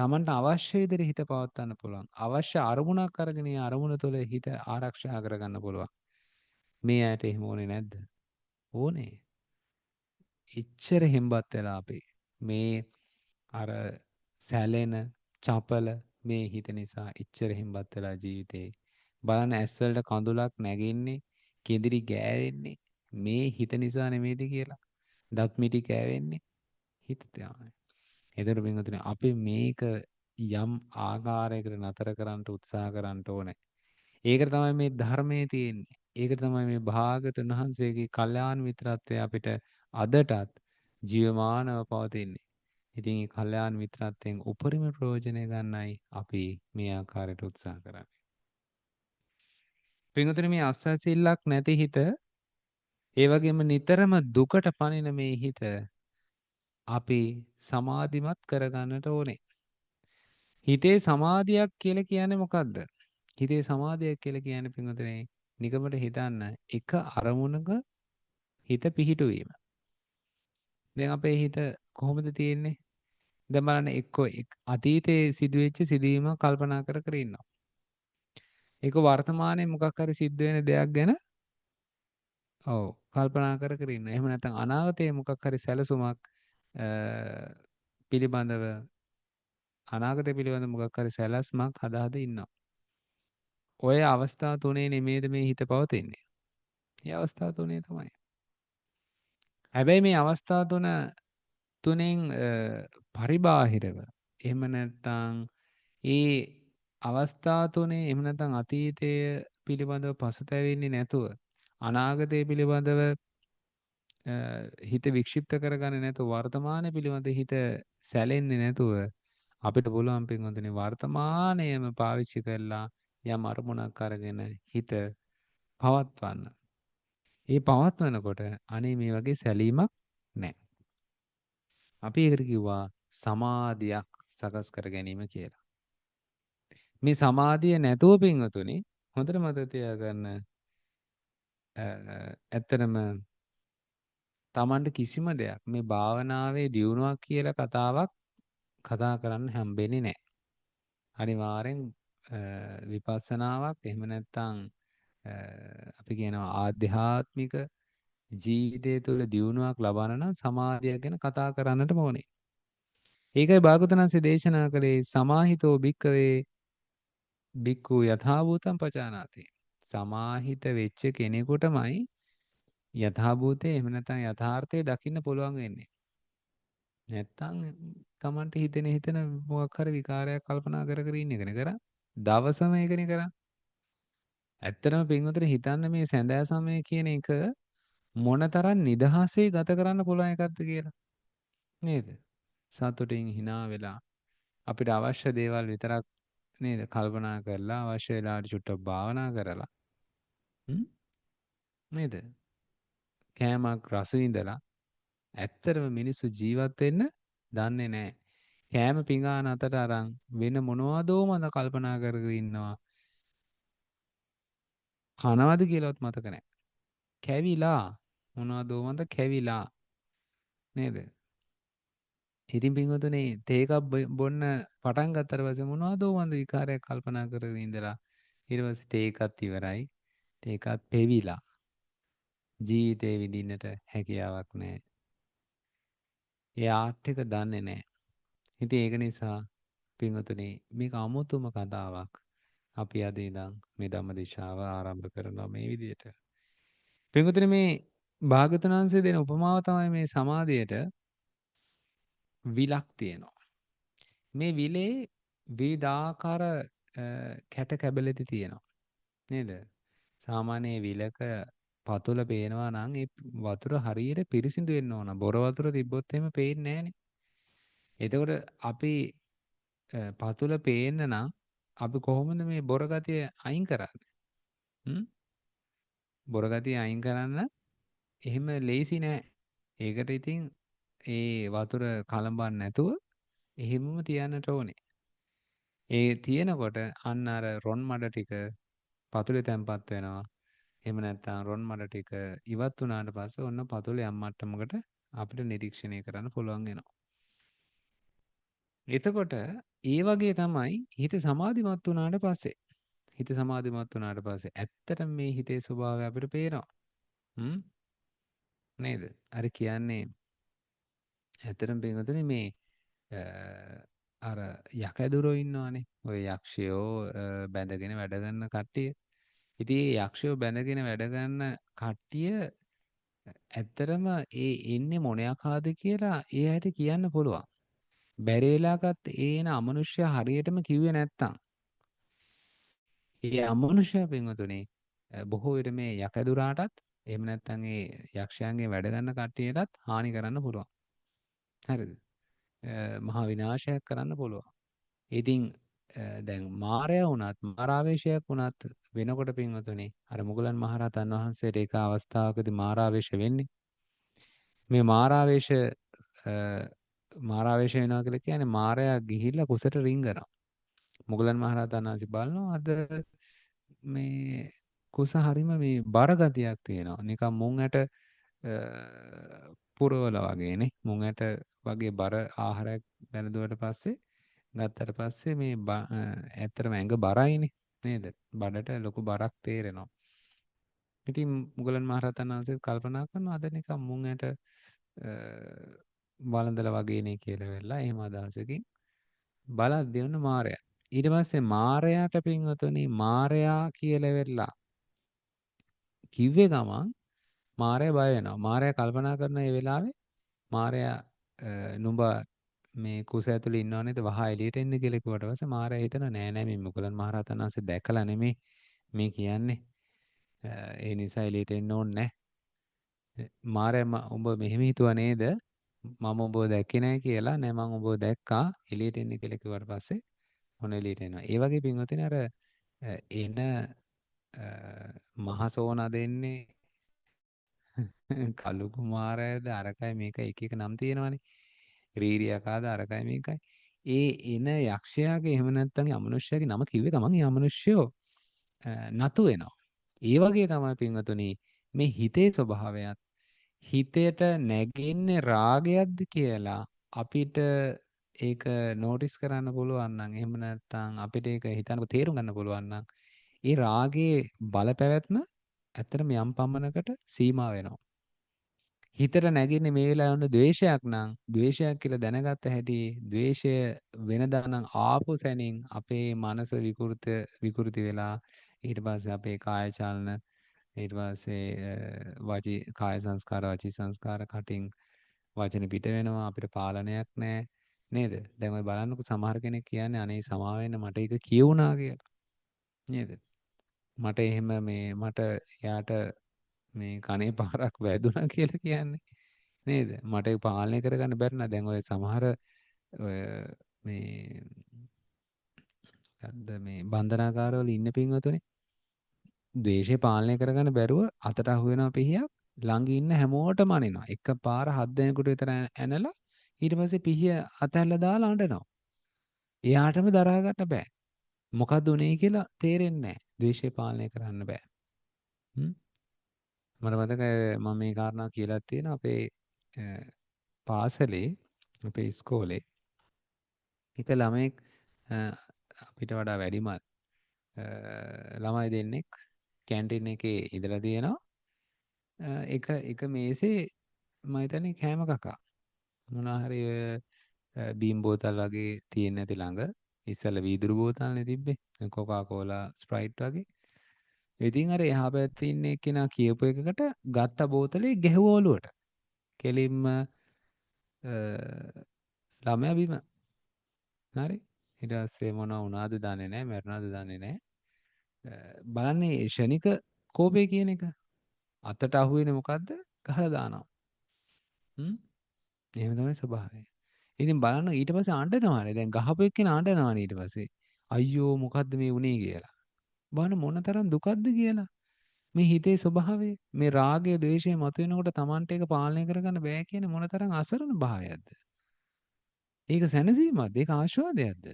තමන්ට අවශ්‍ය විදිහට හිත පවත්වන්න පුළුවන්. අවශ්‍ය අරමුණක් අරගෙන ඒ අරමුණ තුළ හිත ආරක්ෂා කරගන්න පුළුවන්. මේ ඇයට එහෙම ඕනේ නැද්ද? ඕනේ. එච්චර හෙම්බත් වෙලා අපි මේ අර සැලෙන චපල මේ හිත නිසා එච්චර හෙම්බත් වෙලා ජීවිතේ බලන්න ඇස් වලට කඳුලක් නැගෙන්නේ කෙඳිරි ගෑවෙන්නේ මේ හිත නිසා නෙමෙයිද කියලා. දත් මිටි කෑවෙන්නේ හිත තමයි. එතකොට පින්වතුනි අපි මේක යම් ආකාරයකට නතර කරන්න උත්සාහ කරන්න ඕනේ. ඒකට තමයි මේ ධර්මයේ තියෙන්නේ. ඒකට තමයි මේ භාගතුන් වහන්සේගේ කල්යාණ මිත්‍රත්වය අපිට අදටත් ජීවමානව පවතින්නේ. ඉතින් මේ කල්යාණ මිත්‍රත්වයෙන් උපරිම ප්‍රයෝජනය ගන්නයි අපි මේ ආකාරයට උත්සාහ කරන්නේ. පින්වතුනි මේ අස්සසිල්ලක් නැති හිත ඒ වගේම නිතරම දුකට පනින මේ හිත අපි සමාධිමත් කරගන්නට ඕනේ. හිතේ සමාධියක් කියලා කියන්නේ මොකද්ද? හිතේ සමාධියක් කියලා කියන්නේ පින්වතුනි නිකමට හිතන්න එක අරමුණක හිත පිහිටුවීම. දැන් අපේ හිත කොහොමද තියෙන්නේ? දැන් බලන්න එක්කෝ අතීතයේ සිදුවෙච්ච සිදුවීමක් කල්පනා කර කර ඉන්නවා. ඒක වර්තමානයේ මොකක් හරි සිද්ධ වෙන දෙයක් ගැන ඔව් කල්පනා කර කර ඉන්නවා. එහෙම නැත්නම් අනාගතයේ මොකක් හරි සැලසුමක් පිළිබඳව අනාගතය පිළිබඳ මොකක් හරි සැලැස්මක් හදා හදා ඉන්නවා. ඔය අවස්ථා තුනේ නෙමේද මේ හිත පවතින්නේ. මේ අවස්ථා තුනේ තමයි. හැබැයි මේ අවස්ථා තුනෙන් පරිබාහිරව එහෙම නැත්නම් ඒ අවස්ථා තුනේ එහෙම නැත්නම් අතීතය පිළිබඳව පසුතැවෙන්නේ නැතුව අනාගතය පිළිබඳව හිත වික්ෂිප්ත කරගන්නේ නැතුව වර්තමානය පිළිබඳ හිත සැලෙන්නේ නැතුව අපිට පුළුවන් පින්වතුනි වර්තමානයේම පාවිච්චි කරලා යම් අරමුණක් අරගෙන හිත පවත්වන්න. ඒ පවත්වනකොට අනේ මේ වගේ සැලීමක් නැහැ. අපි ඒකට කිව්වා සමාධියක් සකස් කර ගැනීම කියලා. මේ සමාධිය නැතුව පින්වතුනි හොඳට මතක තියාගන්න ඇත්තටම Tamanට කිසිම දෙයක් මේ භාවනාවේ දියුණුවක් කියලා කතාවක් කතා කරන්න හම්බෙන්නේ නැහැ. අනිවාර්යෙන් විපස්සනාවක් එහෙම නැත්නම් අපි කියනවා ආධ්‍යාත්මික ජීවිතය තුළ දියුණුවක් ලබන්න නම් සමාධිය ගැන කතා කරන්නට ඕනේ. ඒකයි භාගතුනාංශේ දේශනා කළේ සමාහිතෝ භික්කවේ භික්ඛු යථාභූතං පජානාති. සමාහිත වෙච්ච කෙනෙකුටමයි යථාභූතේ එහෙම නැත්නම් යථාර්ථය දකින්න පුළුවන් වෙන්නේ. නැත්තම් Tamanට හිතෙන මොකක් හරි විකාරයක් කල්පනා කර කර ඉන්න එකනේ කරන්නේ. දවසම ඒකනේ කරන්නේ. ඇත්තටම පින්වතුනි හිතන්න මේ සැඳෑ සමය කියන එක මොනතරම් නිදහසේ ගත කරන්න පුළුවන් එකක්ද කියලා. නේද? සතුටින් hina වෙලා අපිට අවශ්‍ය දේවල් විතරක් නේද කල්පනා කරලා අවශ්‍ය වෙලාවට චුට්ටක් භාවනා කරලා නේද? කෑමක් රස විඳලා ඇත්තටම මිනිස්සු ජීවත් වෙන්න දන්නේ නැහැ. කෑම පිඟාන අතට අරන් වෙන මොනවදෝ මත කල්පනා කරගෙන ඉන්නවා. කනවද කියලාවත් මතක නැහැ. කැවිලා මොනවදෝ මත කැවිලා නේද? ඉතින් පින්වතුනි තේ එකක් බොන්න පටන් ගත්තට පස්සේ මොනවදෝ මන්ද විකාරයක් කල්පනා කරගෙන ඉඳලා ඊට පස්සේ තේ එකත් ඉවරයි. තේ එකත් පෙවිලා ජීවිතේ විඳින්නට හැකියාවක් නැහැ. ඒ ආර්ට් එක දන්නේ නැහැ. ඉතින් ඒක නිසා පින්වතුනි මේක අමුතුම කතාවක්. අපි අද ඉඳන් මේ ධම්මදිශාව ආරම්භ කරනවා මේ විදිහට. පින්වතුනි මේ භාගතුන් වහන්සේ දෙන උපමාව තමයි මේ සමාධියට විලක් තියෙනවා. මේ විලේ විවිධාකාර කැට කැබලෙති තියෙනවා. නේද? සාමාන්‍ය විලක පතුල පේනවා නම් ඒ වතුර හරියට පිරිසිදු වෙන්න ඕන. බොර වතුර තිබ්බොත් එහෙම පේන්නේ නැහනේ. එතකොට අපි පතුල පේන්න නම් අපි කොහොමද මේ බොර ගතිය අයින් කරන්නේ? බොර ගතිය අයින් කරන්න එහෙම ලේසි නෑ. ඒකට ඉතින් ඒ වතුර කලඹන්නේ නැතුව එහෙමම තියන්නට ඕනේ. ඒ තියෙනකොට අන්න අර රොන් මඩ ටික පතුලේ තැම්පත් වෙනවා. එහෙම නැත්නම් රොන් මඩ ටික ඉවත් වුණාට පස්සේ ඔන්න පතුලේ යම් මට්ටමකට අපිට නිරීක්ෂණය කරන්න පුළුවන් වෙනවා. එතකොට ඒ වගේ තමයි හිත සමාධිමත් වුණාට පස්සේ. හිත සමාධිමත් වුණාට පස්සේ ඇත්තටම මේ හිතේ ස්වභාවය අපිට පේනවා. හ්ම් නේද? අර කියන්නේ ඇත්තටම පින්වතුනි මේ අර යකඩුරෝ ඉන්නවනේ. ඔය යක්ෂයෝ බැඳගෙන වැඩ කරන කට්ටිය. ඉතින් මේ යක්ෂයෝ බැඳගෙන වැඩ ගන්න කට්ටිය ඇත්තටම ඒ ඉන්නේ මොණයක් ආද කියලා ඒ ඇයිට කියන්න පුළුවන්. බැරේලාගත් ඒන අමනුෂ්‍යයා හරියටම කිව්වේ නැත්තම් ඒ අමනුෂ්‍යයා පින්වතුනි බොහෝ විට මේ යකදුරාටත් එහෙම නැත්නම් ඒ යක්ෂයන්ගේ වැඩ ගන්න කට්ටියටත් හානි කරන්න පුළුවන්. හරිද? මහා විනාශයක් කරන්න පුළුවන්. ඉතින් දැන් මාරයා වුණත් මාරාවේශයක් වුණත් වෙනකොට පින්වතුනි අර මුගලන් මහරහතන් වහන්සේට ඒක අවස්ථාවකදී මාරාවේශ වෙන්නේ. මේ මාරාවේශ වෙනවා කියලා කියන්නේ මාරයා ගිහිල්ලා කුසට රිංගනවා. මුගලන් මහරහතන් වහන්සේ බලනවා අද මේ කුස හරීම මේ බර ගතියක් තියෙනවා. නිකන් මුං ඇට පුරවලා වගේනේ. මුං ඇට වගේ බර ආහාරයක් බැලඳුවට පස්සේ ගත්තට පස්සේ මේ ඇත්තටම ඇඟ බරයිනේ නේද? බඩට ලොකු බරක් තේරෙනවා. ඉතින් මුගලන් මහරහතන් වහන්සේ කල්පනා කරනවා අද නිකන් මුං ඇට වළඳලා වගේනේ කියලා වෙලා එහෙම අදහසකින් බලද්දී ඔන්න මාරයා. ඊට පස්සේ මාරයාට පින්වතුනි මාරයා කියලා වෙලා කිව්වේ ගමන් මාරයා බය වෙනවා. මාරයා කල්පනා කරන ඒ වෙලාවේ මාරයා නුඹ මේ කුස ඇතුලේ ඉන්නව නේද වහා එළියට එන්න කියලා කිව්වට පස්සේ මාරයා හිතනවා නෑ නෑ මේ මුගලන් මහරහතන් වහන්සේ දැකලා නෙමෙයි මේ කියන්නේ. ඒ නිසා එළියට එන්න ඕනේ නෑ. මාරයා උඹ මෙහෙම හිතුවා නේද? මම උඹව දැක්කේ නෑ කියලා. නෑ මම උඹව දැක්කා. එළියට එන්න කියලා කිව්වට පස්සේ ඔන්න එළියට එනවා. ඒ වගේ පින්වතුනි අර එන මහසෝනා දෙන්නේ කලු කුමාරයද අරකයි මේකයි එක එක නම් තියෙනවනේ. රීරියකාද අරකයි මේකයි. ඒ එන යක්ෂයාගේ එහෙම නැත්නම් අමනුෂ්‍යයාගේ නම කිව්වේ ගමන් ඒ අමනුෂ්‍යෝ නතු වෙනවා. ඒ වගේ තමයි පින්වතුනි මේ හිතේ ස්වභාවයත් හිතේට නැගෙන්නේ රාගයක්ද කියලා අපිට ඒක නෝටිස් කරන්න පුළුවන් නම් එහෙම නැත්නම් අපිට ඒක හිතන්න තේරුම් ගන්න පුළුවන් නම් ඒ රාගයේ බලපැවැත්ම ඇත්තටම යම් පමණකට සීමා වෙනවා. හිතට නැගින්නේ මේ වෙලාවේ වුණ ද්වේෂයක් නම් ද්වේෂයක් කියලා දැනගත්ත හැටි ද්වේෂය වෙනදා නම් ආපු සැනින් අපේ මනස විකෘති වෙලා ඊට පස්සේ අපේ කාය චලන ඊට පස්සේ කාය සංස්කාර වචී සංස්කාර කටින් වචන පිට වෙනවා අපිට පාලනයක් නැහැ නේද? දැන් ඔය බලන්නකො සමහර කෙනෙක් කියන්නේ අනේ සමා වෙන්න මට ඒක කියුණා කියලා නේද? මට එයාට මේ කනේ පාරක් වැදුනා කියලා කියන්නේ නේද? මට ඒක පාලනය කරගන්න බැරි නා දැන් ඔය සමහර ඔය මේ මේ බන්ධනාගාරවල ඉන්න පින්වතුනේ ද්වේෂය පාලනය කරගන්න බැරුව අතට අහු වෙනවා පිහියක් ළඟ ඉන්න හැමෝටම අනිනවා. එකපාර 7 දෙනෙකුට විතර ඇනලා ඊට පස්සේ පිහිය අතහැරලා දාලා අඬනවා. එයාටම දරා ගන්න බෑ. මොකද්ද උනේ කියලා තේරෙන්නේ නැහැ. ද්වේෂය පාලනය කරන්න බෑ. මට මතකයි මම මේ කාරණා කියලා තියෙනවා අපේ පාසලේ අපේ ඉස්කෝලේ එක ළමයෙක් අපිට වඩා වැඩිමල් ළමයි දෙන්නෙක් කැන්ටින් එකේ ඉඳලා තියෙනවා එක මේසේ මම හිතන්නේ කෑම කකා මොනවා හරි බීම් බෝතල් වගේ තියෙන නැති ළඟ ඉස්සෙල්ලා වීදුරු බෝතල්නේ තිබ්බේ කොකා කෝලා ස්ප්‍රයිට් වගේ ඉතින් අර එහා පැත්තේ ඉන්න එක්කෙනා කියපු එකකට ගත්ත බෝතලේ ගැහුවා ඔලුවට කෙලින්ම ළමයා බිම හරි ඊට පස්සේ මොනවා වුණාද දන්නේ නැහැ මැරුණාද දන්නේ නැහැ බලන්නේ ෂණික කෝපය කියන එක අතට අහුවෙන්නේ මොකද්ද ගහලා දානවා එහෙම තමයි ස්වභාවය ඉතින් බලන්න ඊට පස්සේ අඬනවානේ දැන් ගහපු එක්කෙනා අඬනවානේ ඊට පස්සේ අයියෝ මොකද්ද මේ වුනේ කියලා බලන්න මොන තරම් දුකක්ද කියලා මේ හිතේ ස්වභාවය මේ රාගය ද්වේෂය මතුවෙනකොට Tamante එක පාලනය කරගන්න බෑ කියන්නේ මොන තරම් අසරණ භාවයක්ද ඒක සැනසීමක්ද ඒක ආශාදයක්ද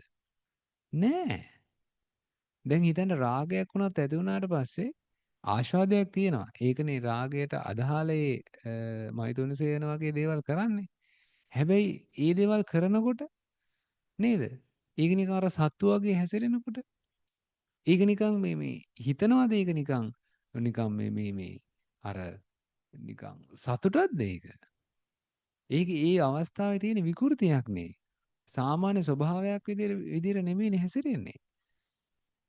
නෑ දැන් හිතන්න රාගයක් වුණත් ඇති වුණාට පස්සේ ආශාදයක් තියෙනවා ඒකනේ රාගයට අදහාලේ මෛතුනසේ වෙන වගේ දේවල් කරන්නේ හැබැයි ඒ දේවල් කරනකොට නේද ඒක නිකන් අර සත්තු වගේ හැසිරෙනකොට ඒක නිකන් මේ හිතනවාද ඒක නිකන් නිකන් මේ අර නිකන් සතුටක්ද ඒක? ඒක ඒ අවස්ථාවේ තියෙන විකෘතියක් නේ. සාමාන්‍ය ස්වභාවයක් විදියට නෙමෙයිනේ හැසිරෙන්නේ.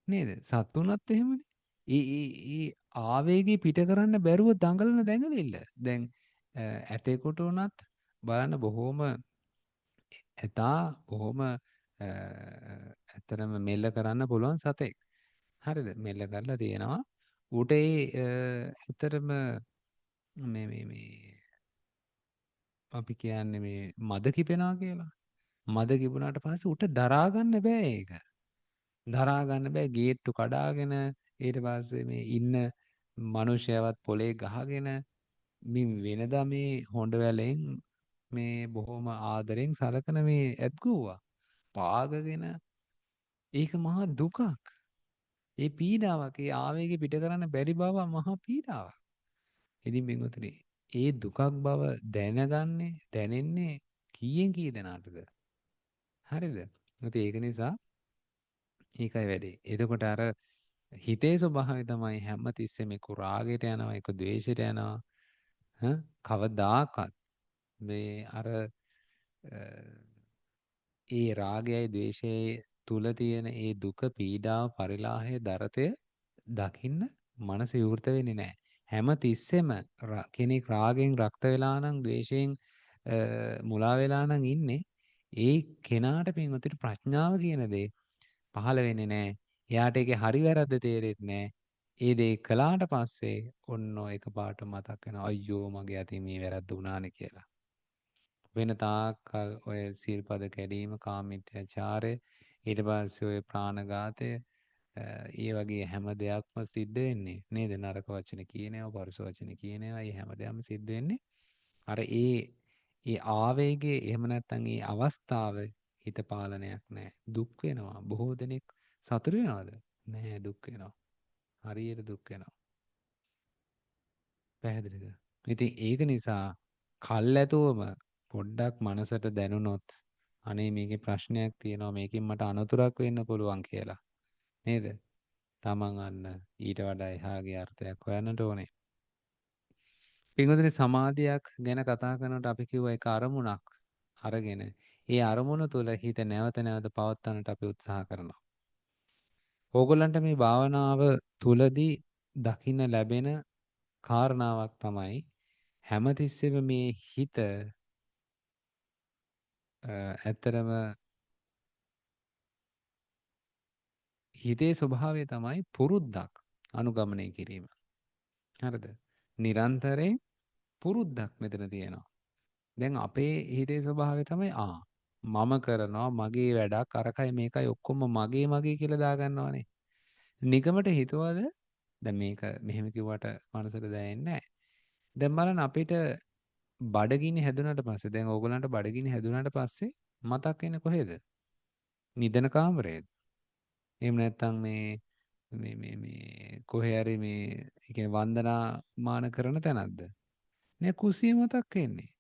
නේද? සත්තුනත් එහෙමනේ. ඒ ආවේගේ පිට කරන්න බැරුව දඟලන දැඟලිල්ල. දැන් ඇතෙකුට උනත් බලන්න බොහොම ඇතා බොහොම ඇත්තටම මෙල්ල කරන්න පුළුවන් සතෙක්. හරිද? මෙල්ල කරලා තියෙනවා. ඌට ඇත්තටම මේ අපි කියන්නේ මේ මද කිපෙනවා කියලා. මද කිපුණාට පස්සේ ඌට දරා ගන්න බෑ ඒක. දරා ගන්න බෑ ගේට්ටු කඩාගෙන ඊට පස්සේ මේ ඉන්න මිනිහයවත් පොලේ ගහගෙන මින් වෙනදා මේ හොඬ වැලෙන් මේ බොහොම ආදරෙන් සලකන මේ ඇත්ගුවා පාගගෙන ඒක මහා දුකක්. ඒ පීඩාවක්. ඒ ආවේගෙ පිට කරන්න බැරි බව මහා පීඩාවක්. ඉතින් පින්වතුනි ඒ දුකක් බව දැනෙන්නේ කීයෙන් කී දෙනාටද? හරිද? ඉතින් ඒක නිසා ඒකයි වැඩේ. එතකොට අර හිතේ ස්වභාවය තමයි හැම තිස්සෙම එක්ක රාගයට යනවා, එක්ක ද්වේෂයට යනවා. කවදාකවත් මේ අර ඒ රාගයයි ද්වේෂයයි තුල තියෙන ඒ දුක, පීඩාව, පරිලාහය, දරතය දකින්න මනස විවෘත වෙන්නේ නැහැ. හැම තිස්සෙම කෙනෙක් රාගෙන් රක්ත වෙලා නම්, ද්වේෂයෙන් මුලා වෙලා නම් ඉන්නේ, ඒ කෙනාට පින්වතුනි ප්‍රඥාව කියන දේ පහළ වෙන්නේ නැහැ. එයාට ඒකේ හරි වැරද්ද තේරෙන්නේ නැහැ. ඒ දේ කළාට පස්සේ ඔන්න එකපාරට මතක් වෙනවා අයියෝ මගේ අතින් මේ වැරද්ද වුණානේ කියලා. වෙන තාක්කල් ඔය සිල්පද කැඩීම, කාමීත්‍යාචාරය, ඊට පස්සේ ඔය ප්‍රාණඝාතය, ඒ වගේ හැම දෙයක්ම සිද්ධ වෙන්නේ නේද? නරක වචන කියනවා, පරුස වචන කියනවා, මේ හැම දෙයක්ම සිද්ධ වෙන්නේ අර ඒ ආවේගයේ එහෙම නැත්නම් ඒ අවස්ථාවේ හිත පාලනයක් නැහැ. දුක් වෙනවා. බොහෝ දෙනෙක් සතුටු වෙනවද? නැහැ දුක් වෙනවා. හරියට දුක් වෙනවා. පැහැදිලිද? ඉතින් ඒක නිසා කල්ැතුවම පොඩ්ඩක් මනසට දැනුනොත් අනේ මේකේ ප්‍රශ්නයක් තියෙනවා මේකෙන් මට අනතුරක් වෙන්න පුළුවන් කියලා. නේද? තමන් අන්න ඊට වඩා එහාගේ අර්ථයක් හොයන්නට ඕනේ. පින්වතුනි සමාධියක් ගැන කතා කරනකොට අපි කිව්වා ඒක අරමුණක් අරගෙන ඒ අරමුණ තුළ හිත නැවත නැවත පවත්වන්නට අපි උත්සාහ කරනවා. ඕගොල්ලන්ට මේ භාවනාව තුලදී දකින්න ලැබෙන කාරණාවක් තමයි හැමතිස්සෙම මේ හිත ඇත්තරම හිතේ ස්වභාවය තමයි පුරුද්දක් අනුගමනය කිරීම. හරිද? නිරන්තරයෙන් පුරුද්දක් මෙතන තියෙනවා. දැන් අපේ හිතේ ස්වභාවය තමයි මම කරනවා මගේ වැඩක් අරකයි මේකයි ඔක්කොම මගේ කියලා දාගන්නවනේ. නිකමට හිතුවද දැන් මේක මෙහෙම කිව්වට මනසට දැනෙන්නේ නැහැ. දැන් බලන්න අපිට බඩගිනි හැදුනට පස්සේ දැන් ඕගොල්ලන්ට බඩගිනි හැදුනට පස්සේ මතක් වෙන්නේ කොහෙද? නිදන කාමරේද? එහෙම නැත්නම් මේ කොහේ හරි මේ ඒ කියන්නේ වන්දනාමාන කරන තැනක්ද? නෑ කුස්සිය මතක් වෙන්නේ.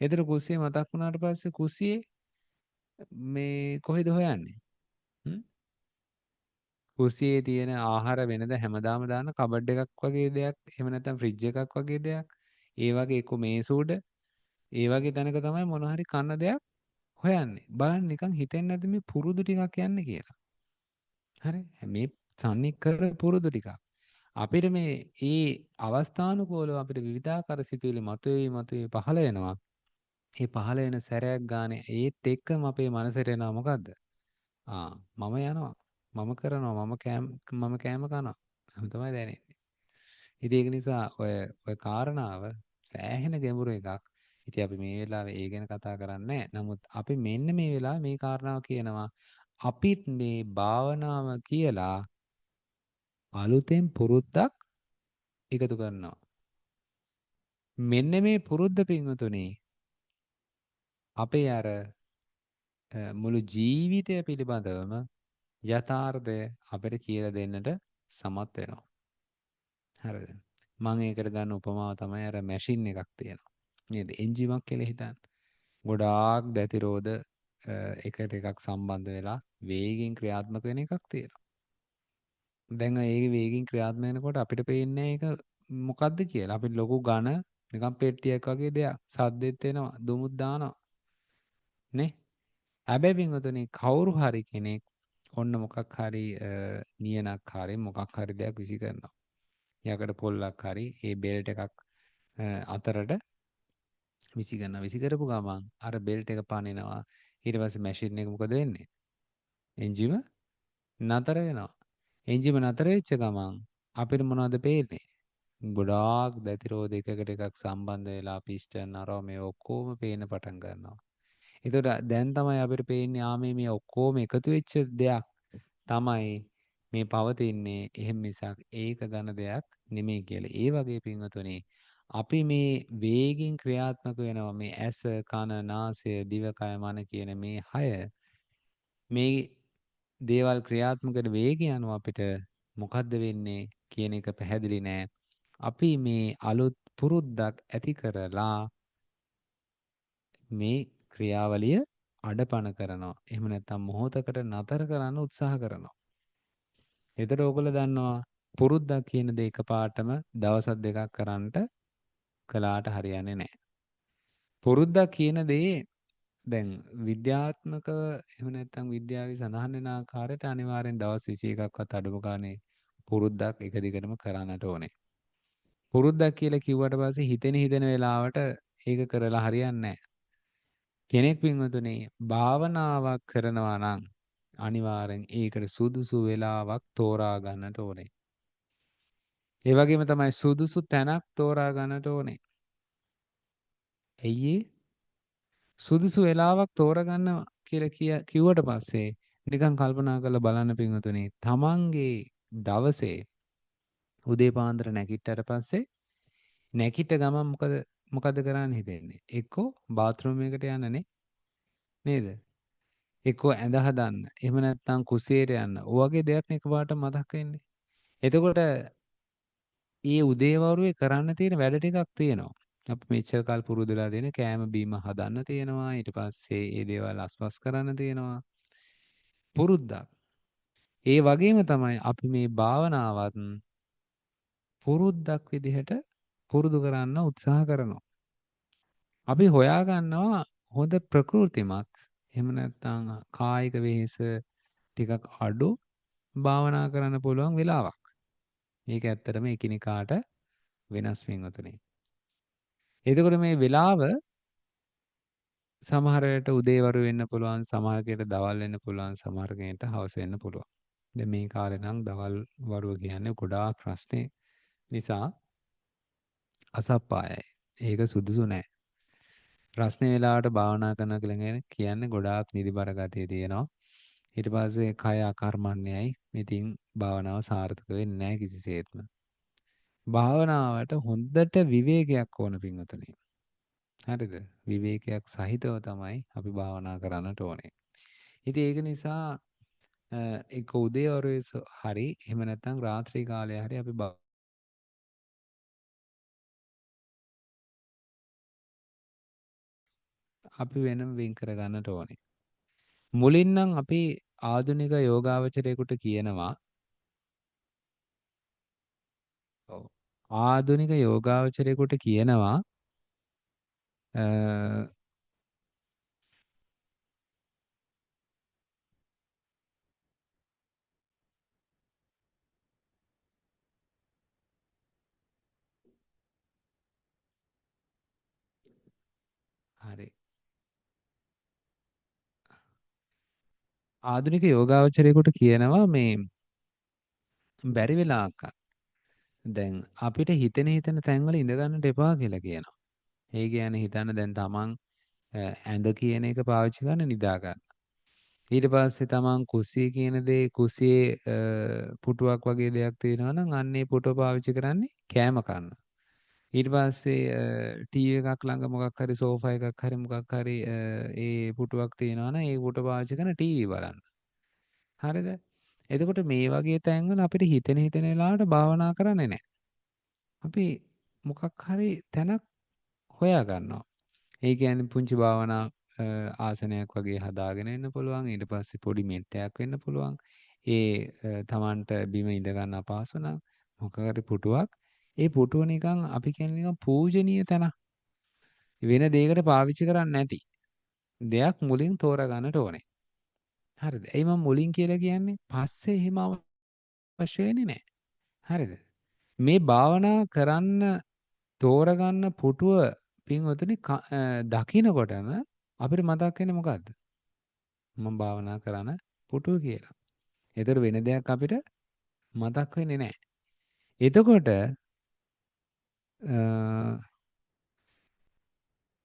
ඒතර කුස්සිය මතක් වුණාට පස්සේ කුස්සියේ මේ කොහෙද හොයන්නේ? හ්ම්? කුස්සියේ තියෙන ආහාර වෙනද හැමදාම දාන කබඩ් එකක් වගේ දෙයක්, එහෙම නැත්නම් ෆ්‍රිජ් එකක් වගේ දෙයක්. ඒ වගේ එක්ක මේස උඩ ඒ වගේ තැනක තමයි මොන හරි කන්න දෙයක් හොයන්නේ. බලන්න නිකන් හිතෙන්නේ නැද්ද මේ පුරුදු ටිකක් යන්නේ කියලා. හරි? මේ සම්නික්කර පුරුදු ටිකක්. අපිට මේ අවස්ථානුකූලව අපිට විවිධාකාර සිතුවිලි මතුවේ පහළ වෙනවා. ඒ පහළ වෙන සැරයක් ගානේ ඒත් එක්කම අපේ මනසට එනවා මොකද්ද? මම යනවා. මම කෑම කනවා. එහෙම තමයි දැනෙන්නේ. ඉතින් ඒක නිසා ඔය කාරණාව සෑහෙන ගැඹුරු එකක්. ඉතින් අපි මේ වෙලාවේ ඒ ගැන කතා කරන්නේ නමුත් අපි මෙන්න මේ වෙලාවේ මේ කාරණාව කියනවා. අපිත් මේ භාවනාව කියලා අලුතෙන් පුරුද්දක් එකතු කරනවා. මෙන්න මේ පුරුද්ද පින්වතුනි අපේ අර මුළු ජීවිතය පිළිබඳවම යථාර්ථය අපිට කියලා දෙන්නට සමත් වෙනවා. හරිද? මම ඒකට ගන්න උපමාව තමයි අර මැෂින් එකක් තියෙනවා. නේද? එන්ජිමක් කියලා හිතන්න. ගොඩාක් දැතිරෝද එකට එකක් සම්බන්ධ වෙලා වේගෙන් ක්‍රියාත්මක වෙන එකක් තියෙනවා. දැන් ඒක වේගෙන් ක්‍රියාත්මක වෙනකොට අපිට පේන්නේ ඒක මොකද්ද කියලා. අපි ලොකු ඝන නිකන් පෙට්ටියක් වගේ දෙයක්. සද්දෙත් එනවා, දුමුත් දානවා නේ. හැබැයි පින්වතුනි කවුරු හරි කෙනෙක් ඔන්න මොකක් හරි නියනක් හරි මොකක් හරි දෙයක් විසි කරනවා. යකඩ පොල්ලක් හරි ඒ බෙල්ට් එකක් අතරට විසි කරනවා. විසි කරපු ගමන් අර බෙල්ට් එක පනිනවා. ඊට පස්සේ මැෂින් එක මොකද වෙන්නේ? එන්ජිම නතර වෙනවා. එන්ජිම නතර වෙච්ච ගමන් අපිට මොනවද පේන්නේ? ගොඩාක් දැතිරෝධ එකකට එකක් සම්බන්ධ වෙලා පිස්ටන් අරව මේ ඔක්කොම පේන්න පටන් ගන්නවා. එතකොට දැන් තමයි අපිට පේන්නේ මේ ඔක්කොම එකතු වෙච්ච දෙයක් තමයි මේ පවතින්නේ. එහෙම මිසක් ඒක ඝන දෙයක් නෙමෙයි කියලා. ඒ වගේ පින්වතුනි අපි මේ වේගින් ක්‍රියාත්මක වෙනවා මේ ඇස, කන, නාසය, දිවකය, මන කියන මේ 6 මේ දේවල් ක්‍රියාත්මක වෙන වේගය අනුව අපිට මොකද්ද වෙන්නේ කියන එක පැහැදිලි නෑ. අපි මේ අලුත් පුරුද්දක් ඇති කරලා මේ ක්‍රියාවලිය අඩපණ කරනවා. එහෙම නැත්නම් මොහොතකට නතර කරන්න උත්සාහ කරනවා. එතකොට ඕගොල්ලෝ දන්නවා පුරුද්දක් කියන දේ එකපාරටම දවස් දෙකක් කරන්නට කළාට හරියන්නේ නැහැ. පුරුද්දක් කියන දේ දැන් විද්‍යාත්මකව එහෙම නැත්නම් විද්‍යාවේ සඳහන් වෙන ආකාරයට අනිවාර්යෙන් දවස් 21ක්වත් අඩුම ගානේ පුරුද්දක් එක දිගටම කරන්නට ඕනේ. පුරුද්දක් කියලා කිව්වට පස්සේ හිතෙන වෙලාවට ඒක කරලා හරියන්නේ නැහැ. කෙනෙක් පින්වතුනි භාවනාවක් කරනවා නම් අනිවාර්යෙන් ඒකට සුදුසු වෙලාවක් තෝරා ගන්නට ඕනේ. ඒ වගේම තමයි සුදුසු තැනක් තෝරා ගන්නට ඕනේ. ඇයි සුදුසු වෙලාවක් තෝරගන්න කියලා කිව්වට පස්සේ නිකන් කල්පනා කරලා බලන්න පින්වතුනි තමන්ගේ දවසේ උදේ පාන්දර නැගිට්ටට පස්සේ නැගිට ගමන් මොකද කරන්න හිතෙන්නේ? එක්කෝ බාත්රූම් එකට යන්නනේ නේද? එක්කෝ ඇඳ හදන්න. එහෙම නැත්නම් කුසියට යන්න. ඔය වගේ දෙයක් නේ එකපාරට මතක් වෙන්නේ. එතකොට ඒ උදේවරුේ කරන්න තියෙන වැඩ ටිකක් තියෙනවා. අපි මෙච්චර කල් පුරුදු වෙලා දෙන කෑම බීම හදන්න තියෙනවා. ඊට පස්සේ ඒ දේවල් අස්පස් කරන්න තියෙනවා. පුරුද්දක්. ඒ වගේම තමයි අපි මේ භාවනාවත් පුරුද්දක් විදිහට පුරුදු කරන්න උත්සාහ කරනවා. අපි හොයා ගන්නවා හොඳ ප්‍රകൃතිමත් එහෙම නැත්නම් කායික වෙහෙස ටිකක් අඩු භාවනා කරන්න පුළුවන් වෙලාවක්. මේක ඇත්තටම එකිනෙකාට වෙනස් වෙනතුනේ. එතකොට මේ වෙලාව සමහර වෙලට උදේවරු වෙන්න පුළුවන්, සමහර කෙනෙක්ට දවල් වෙන්න පුළුවන්, සමහර කෙනෙක්ට හවස වෙන්න පුළුවන්. දැන් මේ කාලේ නම් දවල් වරුව කියන්නේ ගොඩාක් ප්‍රශ්නේ නිසා අසප්පායයි. ඒක සුදුසු නෑ. ප්‍රශ්නේ වෙලාවට භාවනා කරනවා කියලා කියන්නේ ගොඩාක් නිදිබර ගතිය තියෙනවා. ඊට පස්සේ කය අකර්මණ්‍යයි. ඉතින් භාවනාව සාර්ථක වෙන්නේ නැහැ කිසිසේත්ම. භාවනාවට හොඳට විවේකයක් ඕන පින්වතුනි. හරිද? විවේකයක් සහිතව තමයි අපි භාවනා කරන්නට ඕනේ. ඉතින් ඒක නිසා ඒක උදේවරුේ හරි එහෙම නැත්නම් රාත්‍රී කාලයේ හරි අපි වෙනම වෙන් කර ගන්නට ඕනේ. මුලින් නම් අපි ආධුනික යෝගාවචරයෙකුට කියනවා ඔව් ආධුනික යෝගාවචරයෙකුට කියනවා හරි ආධුනික යෝගාවචරයෙකුට කියනවා මේ බැරි වෙලාවක දැන් අපිට හිතෙන තැන්වල ඉඳ ගන්නට එපා කියලා කියනවා. ඒ කියන්නේ හිතන්න දැන් තමන් ඇඳ කියන එක පාවිච්චි කරන්න නිදා ගන්න. ඊට පස්සේ තමන් කුස්සිය කියන දේ කුස්සියේ පුටුවක් වගේ දෙයක් තියෙනවා නම් අන්නේ පුටුව පාවිච්චි කරන්නේ කෑම කන්න. ඊට පස්සේ ටීවී එකක් ළඟ මොකක් හරි සෝෆා එකක් හරි මොකක් හරි ඒ පුටුවක් තියෙනවා නම් ඒ පුටුව පාවිච්චි කරන ටීවී බලන්න. හරිද? එතකොට මේ වගේ තැන්වල අපිට හිතෙන වෙලාවට භාවනා කරන්නේ නැහැ. අපි මොකක් හරි තැනක් හොයා ගන්නවා. ඒ කියන්නේ පුංචි භාවනා ආසනයක් වගේ හදාගෙන ඉන්න පුළුවන්. ඊට පස්සේ පොඩි මෙට්ටයක් වෙන්න පුළුවන්. ඒ තමන්ට බිම ඉඳ ගන්න අපහසු නම් මොකක් හරි පුටුවක්. ඒ පුටුව නිකන් අපි කියන්නේ නිකන් පූජනීය තැනක්. වෙන දෙයකට පාවිච්චි කරන්නේ නැති දෙයක් මුලින් තෝරගන්නට ඕනේ. හරිද? එයි මම මුලින් කියලා කියන්නේ පස්සේ එහෙම අවශ්‍ය වෙන්නේ නැහැ. හරිද? මේ භාවනා කරන්න තෝරගන්න පුටුව පින්වතුනි දකින්නකොටම අපිට මතක් වෙන්නේ මොකද්ද? මම භාවනා කරන පුටුව කියලා. ඒතර වෙන දෙයක් අපිට මතක් වෙන්නේ නැහැ. එතකොට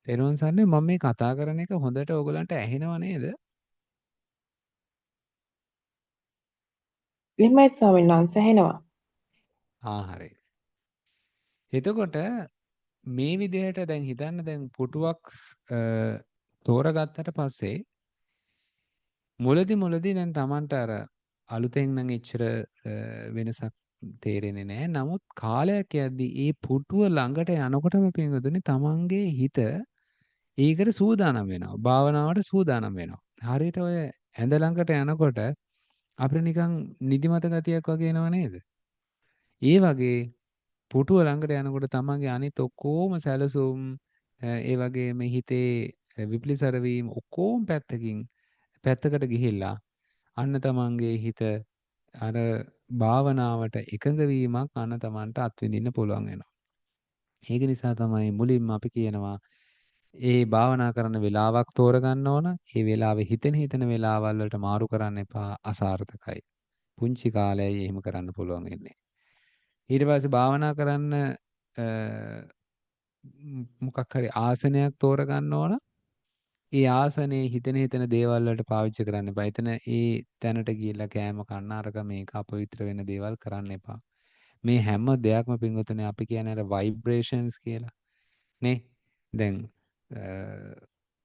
එනෝන් සන්නේ මම මේ කතා කරන එක හොඳට ඕගලන්ට ඇහෙනව නේද? එහෙමයි ස්වාමීන් වහන්සේ ඇහෙනවා. හරි. එතකොට මේ විදිහට දැන් හිතන්න දැන් පුටුවක් තෝරගත්තට පස්සේ මුලදී දැන් Tamanට අර අලුතෙන් නම් එච්චර වෙනසක් තේරෙන්නේ නැහැ. නමුත් කාලයක් යද්දී ඒ පුටුව ළඟට යනකොටම පින්වතුනි Tamanගේ හිත ඒකට සූදානම් වෙනවා. භාවනාවට සූදානම් වෙනවා. හරියට ඔය ඇඳ ළඟට යනකොට අපිට නිකන් නිදිමත ගතියක් වගේ එනව නේද? ඒ වගේ පුටුව ළඟට යනකොට තමන්ගේ අනිත් ඔක්කොම සැලසුම් ඒ වගේම හිතේ විපලිසර වීම ඔක්කොම පැත්තකට ගිහිල්ලා අන්න තමන්ගේ හිත අර භාවනාවට එකඟ වීමක් අන්න තමන්ට අත්විඳින්න පුළුවන් වෙනවා. ඒක නිසා තමයි මුලින්ම අපි කියනවා ඒ භාවනා කරන්න වෙලාවක් තෝරගන්න ඕන. ඒ වෙලාවේ හිතෙන වෙලාවල් වලට මාරු කරන්න එපා අසාර්ථකයි. පුංචි කාලයයි එහෙම කරන්න පුළුවන් වෙන්නේ. ඊට පස්සේ භාවනා කරන්න මොකක් හරි ආසනයක් තෝරගන්න ඕන. ඒ ආසනේ හිතෙන දේවල් වලට පාවිච්චි කරන්න එපා. එතන ඒ තැනට ගිහිල්ලා කෑම කන්න අරක මේක අපවිත්‍ර වෙන දේවල් කරන්න එපා. මේ හැම දෙයක්ම පින්වතුනි අපි කියන්නේ අර ভাইබ්‍රේෂන්ස් කියලා. නේ? දැන්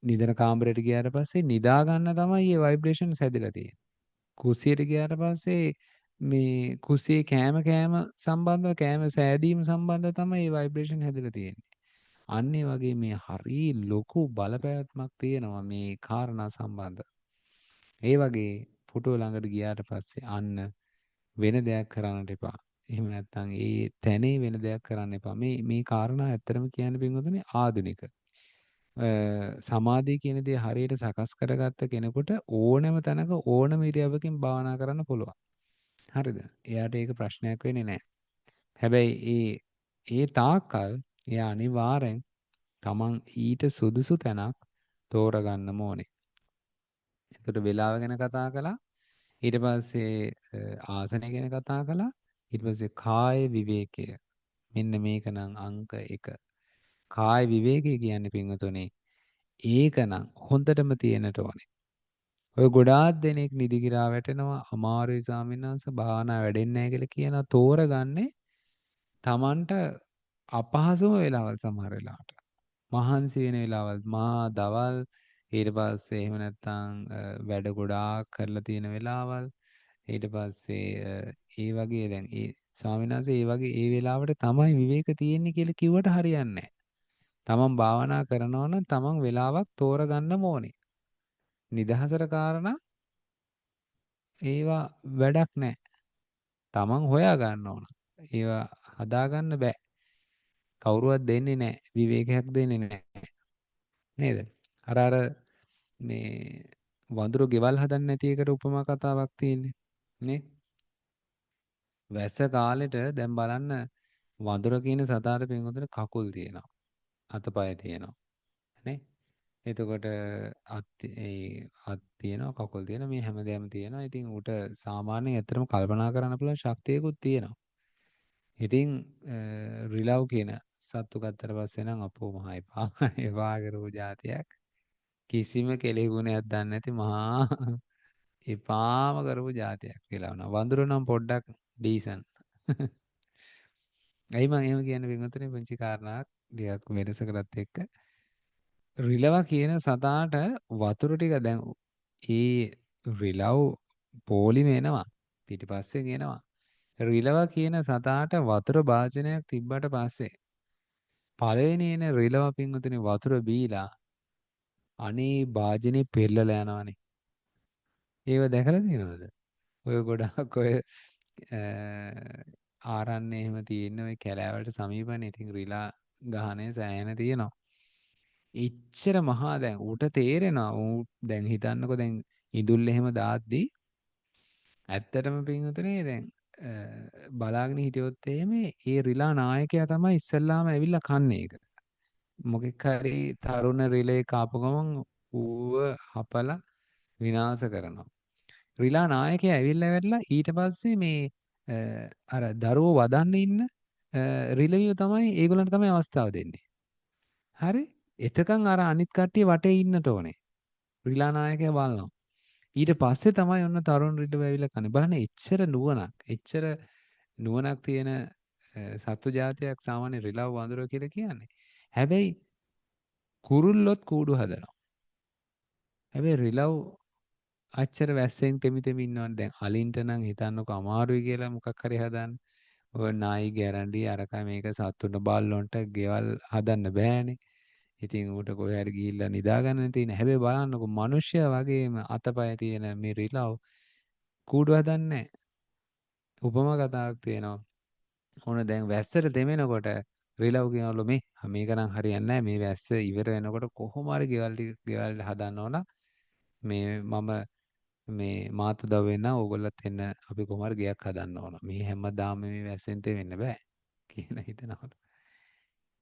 නිදන කාමරයට ගියාට පස්සේ නිදා ගන්න තමයි මේ ভাইබ්‍රේෂන්ස් හැදිලා තියෙන්නේ. කුස්සියට ගියාට පස්සේ මේ කුස්සියේ කෑම සම්බන්ධව කෑම සෑදීම සම්බන්ධව තමයි මේ ভাইබ්‍රේෂන් හැදිලා තියෙන්නේ. අන්න ඒ වගේ මේ හරි ලොකු බලපෑමක් තියෙනවා මේ කාරණා සම්බන්ධ. ඒ වගේ පුටුව ළඟට ගියාට පස්සේ අන්න වෙන දෙයක් කරන්නට එපා. එහෙම නැත්නම් ඒ තැනේ වෙන දෙයක් කරන්න එපා. මේ කාරණා ඇත්තටම කියන්න පින්වතුනි ආධුනික. සමාධිය කියන දේ හරියට සකස් කරගත්ත කෙනෙකුට ඕනෑම තැනක ඕනම ඉරියව්වකින් භාවනා කරන්න පුළුවන්. හරිද? එයාට ඒක ප්‍රශ්නයක් වෙන්නේ නැහැ. හැබැයි ඒ තාක්කල් එයා අනිවාර්යෙන් තමන් ඊට සුදුසු තැනක් තෝරගන්න ඕනේ. එතකොට වෙලාව ගැන කතා කළා. ඊට පස්සේ ආසනය ගැන කතා කළා. ඊට පස්සේ කාය විවේකය. මෙන්න මේක නම් අංක 1. කාය විවේකය කියන්නේ පින්වතුනි ඒකනම් හොඳටම තියෙන්නට ඕනේ. ඔය ගොඩාක් දෙනෙක් නිදිගිරා වැටෙනවා අමාරුයි ස්වාමීන් වහන්සේ භාවනා වැඩෙන්නේ නැහැ කියලා කියනවා තෝරගන්නේ Tamanට අපහසුම වෙලාවල් සමහර වෙලාවට. මහන්සි වෙන වෙලාවල් දවල් ඊට පස්සේ එහෙම නැත්නම් වැඩ ගොඩාක් කරලා තියෙන වෙලාවල් ඊට පස්සේ ඒ වගේ දැන් ඒ ස්වාමීන් වහන්සේ ඒ වගේ ඒ වෙලාවට තමයි විවේක තියෙන්නේ කියලා කිව්වට හරියන්නේ නැහැ. තමන් භාවනා කරනවා නම් තමන් වෙලාවක් තෝරගන්නම ඕනේ. නිදහසට කාරණා ඒවා වැඩක් නැහැ. තමන් හොයා ගන්න ඕන. ඒවා හදාගන්න බෑ. කවුරුවත් දෙන්නේ නැහැ. විවේකයක් දෙන්නේ නැහැ. නේද? අර මේ වඳුරු ගෙවල් හදන්නේ නැති එකට උපමා කතාවක් තියෙන්නේ. නේ? වැස්ස කාලෙට දැන් බලන්න වඳුර කියන සතාට පින්වතුනි කකුල් තියෙනවා. අතපය තියෙනවා. නේ? එතකොට අත් තියෙනවා කකුල් තියෙනවා මේ හැමදේම තියෙනවා. ඉතින් ඌට සාමාන්‍යයෙන් ඇත්තටම කල්පනා කරන්න පුළුවන් ශක්තියකුත් තියෙනවා. ඉතින් රිලව් කියන සත්තු ගත්තට පස්සේ නම් අපෝ මහා එපා එපා කරපු જાතියක්. කිසිම කෙලෙගුණයක් දන්නේ නැති මහා එපාම කරපු જાතියක් කියලා වුණා. වඳුර නම් පොඩ්ඩක් ඩීසන්. ඇයි මම එහෙම කියන්නේ පින්වතුනි පුංචි කාරණාවක් ටිකක් වෙනසකටත් එක්ක රිලව කියන සතාට වතුර ටික දැන් ඒ රිලව් පොලිම එනවා පිටිපස්සෙන් එනවා රිලව කියන සතාට වතුර භාජනයක් තිබ්බට පස්සේ පළවෙනි එන රිලව පින්වතුනි වතුර බීලා අනේ භාජනේ පෙරලලා යනවනේ. ඒව දැකලා තියෙනවද? ඔය ගොඩාක් ඔය ආරන්නේ එහෙම තියෙන ඔය කැලෑවලට සමීපනේ. ඉතින් රිලා ගහනේ සෑහෙන තියෙනවා. එච්චර මහා දැන් ඌට තේරෙනවා. ඌ දැන් හිතන්නකෝ දැන් ඉදුල් එහෙම දාද්දී ඇත්තටම පින්වතුනේ දැන් බලාගෙන හිටියොත් එහෙම ඒ රිලා නායකයා තමයි ඉස්සල්ලාම ඇවිල්ලා කන්නේ ඒක. මොකෙක් හරි තරුණ රිලේ කාපු ගමන් ඌව හපලා විනාශ කරනවා. රිලා නායකයා ඇවිල්ලා වැටලා ඊට පස්සේ මේ අර දරුවෝ වදන්න ඉන්න රිලවියෝ තමයි ඒගොල්ලන්ට තමයි අවස්ථාව දෙන්නේ. හරි? එතකන් අර අනිත් කට්ටිය වටේ ඉන්නට ඕනේ. රිලා නායකයා බලනවා. ඊට පස්සේ තමයි ඔන්න තරුණ රිලව ඇවිල්ලා කන්නේ. බලන්න එච්චර නුවණක්, එච්චර නුවණක් තියෙන සත්තු జాතියක් සාමාන්‍ය රිලව් වඳුරෝ කියලා කියන්නේ. හැබැයි කුරුල්ලොත් කූඩු හදනවා. හැබැයි රිලව් අච්චර වැස්සෙන් තෙමි තෙමි ඉන්නවනේ. දැන් අලින්ට නම් හිතන්නකො අමාරුයි කියලා මොකක් හරි හදන්න. ඔය නායි ගැරන්ඩි අරක මේක සත්තුන්ට බල්ලොන්ට ගෙවල් හදන්න බෑනේ. ඉතින් ඌට කොහේ හරි ගිහිල්ලා නිදා ගන්න තියෙන. හැබැයි බලන්නකො මිනිස්සයා වගේම අතපය තියෙන මේ රිලව් කූඩු හදන්නේ. උපමා කතාවක් තියෙනවා. ඕන දැන් වැස්සට දෙමෙනකොට රිලව් කියනවලු මේක නම් හරියන්නේ නැහැ. මේ වැස්ස ඉවර වෙනකොට කොහොම හරි ගෙවල් හදන්න ඕන. මේ මම මේ මාතෘ දවවෙන්න ඕගොල්ලත් එන්න අපි කොහොම හරි ගෙයක් හදන්න ඕන. මේ හැමදාම මේ වැස්සෙන් තෙවෙන්න බෑ කියලා හිතනකොට.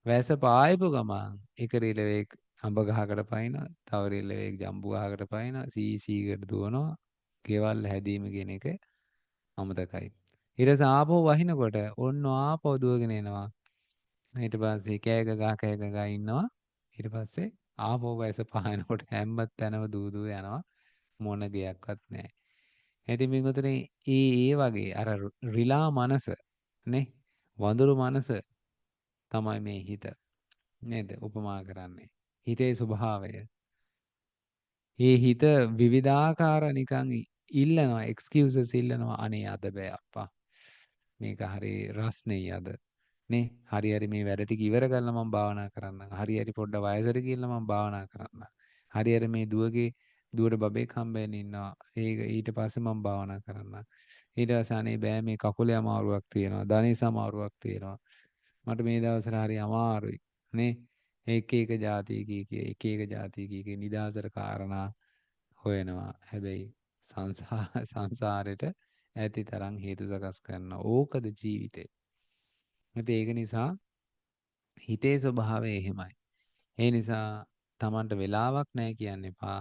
වැස්ස පායපු ගමන් එක රිලෙවෙක් අඹ ගහකට පයින්නවා, තව රිලෙවෙක් ජම්බු ගහකට පයින්නවා, සීසීකට දුවනවා. ගෙවල් හැදීම කියන එක අමතකයි. ඊට පස්සේ ආපහු වහිනකොට ඔන්න ආපහු දුවගෙන එනවා. ඊට පස්සේ කෑ ගගා ඉන්නවා. ඊට පස්සේ ආපහු වැස්ස පායනකොට හැම තැනම දූ දූ යනවා. මොන ගයක්වත් නැහැ. ඉතින් මින්ගොතුනේ ඒ වගේ අර රිලා මනස නේ වඳුරු මනස තමයි මේ හිත නේද උපමා කරන්නේ. හිතේ ස්වභාවය. ඒ හිත විවිධාකාර නිකන් ඉල්ලනවා එක්ස්කියුසස් ඉල්ලනවා අනේ අද බෑ අප්පා. මේක හරි රස්නේ අද. නේ හරි හරි මේ වැඩ ටික ඉවර කරලා මම භාවනා කරන්නම්. හරි හරි පොඩ්ඩ වයසට ගිහිල්ලා මම භාවනා කරන්නම්. හරි හරි මේ දුවට බබෙක් හම්බෙන්න ඉන්නවා. ඒක ඊට පස්සේ මම භාවනා කරන්නම්. ඊට පස්සේ අනේ බෑ මේ කකුලේ අමාරුවක් තියෙනවා. ධනේස අමාරුවක් තියෙනවා. මට මේ දවස්වල හරි අමාරුයි. නේ එක එක જાති එක එක જાති නිදාසර කාරණා හොයනවා. හැබැයි සංසාරෙට ඇති තරම් හේතු සකස් කරන ඕකද ජීවිතේ. ඒක නිසා හිතේ ස්වභාවය එහෙමයි. ඒ නිසා Tamanට වෙලාවක් නැහැ කියන්න එපා.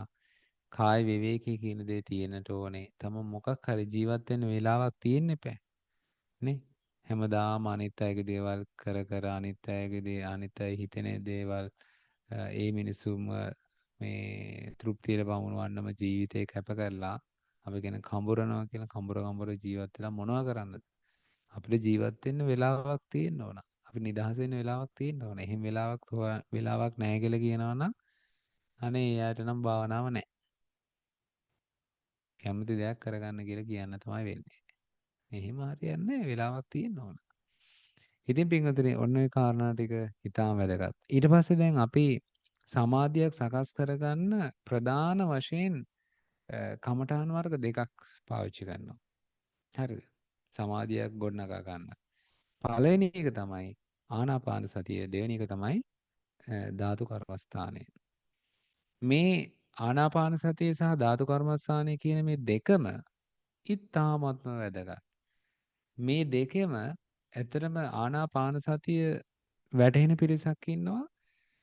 කාය විවේකී කියන දේ තියෙන්නට ඕනේ. තමන් මොකක් හරි ජීවත් වෙන්න වෙලාවක් තියෙන්න එපා. නේ? හැමදාම අනිත් අයගේ දේවල් කර කර අනිත් අය හිතෙන දේවල් ඒ මිනිසුම මේ තෘප්තියට පමුණවන්නම ජීවිතේ කැප කරලා අපි කියන කඹරනවා කියලා කඹර ජීවත් වෙලා මොනව කරන්නද? අපිට ජීවත් වෙන්න වෙලාවක් තියෙන්න ඕන. අපි නිදහස් වෙන්න වෙලාවක් තියෙන්න ඕන. එහෙම වෙලාවක් නැහැ කියලා කියනවා නම් අනේ එයාට නම් භාවනාව නැහැ. කැමති දෙයක් කරගන්න කියලා කියන්න තමයි වෙන්නේ. එහෙම හරියන්නේ නැහැ. වෙලාවක් තියෙන්න ඕන. ඉතින් පින්වතුනි ඔන්න ඔය කාරණා ටික ඉතාම වැදගත්. ඊට පස්සේ දැන් අපි සමාධියක් සකස් කරගන්න ප්‍රධාන වශයෙන් කමඨාන් වර්ග දෙකක් පාවිච්චි කරනවා. හරිද? සමාධියක් ගොඩනගා ගන්න. පළවෙනි එක තමයි ආනාපාන සතිය. දෙවෙනි එක තමයි ධාතු කර්මස්ථානය. මේ ආනාපාන සතිය සහ ධාතු කර්මස්ථානය කියන මේ දෙකම ඉතාමත්ම වැදගත්. මේ දෙකම ඇත්තටම ආනාපාන සතිය වැටහෙන පිරිසක් ඉන්නවා.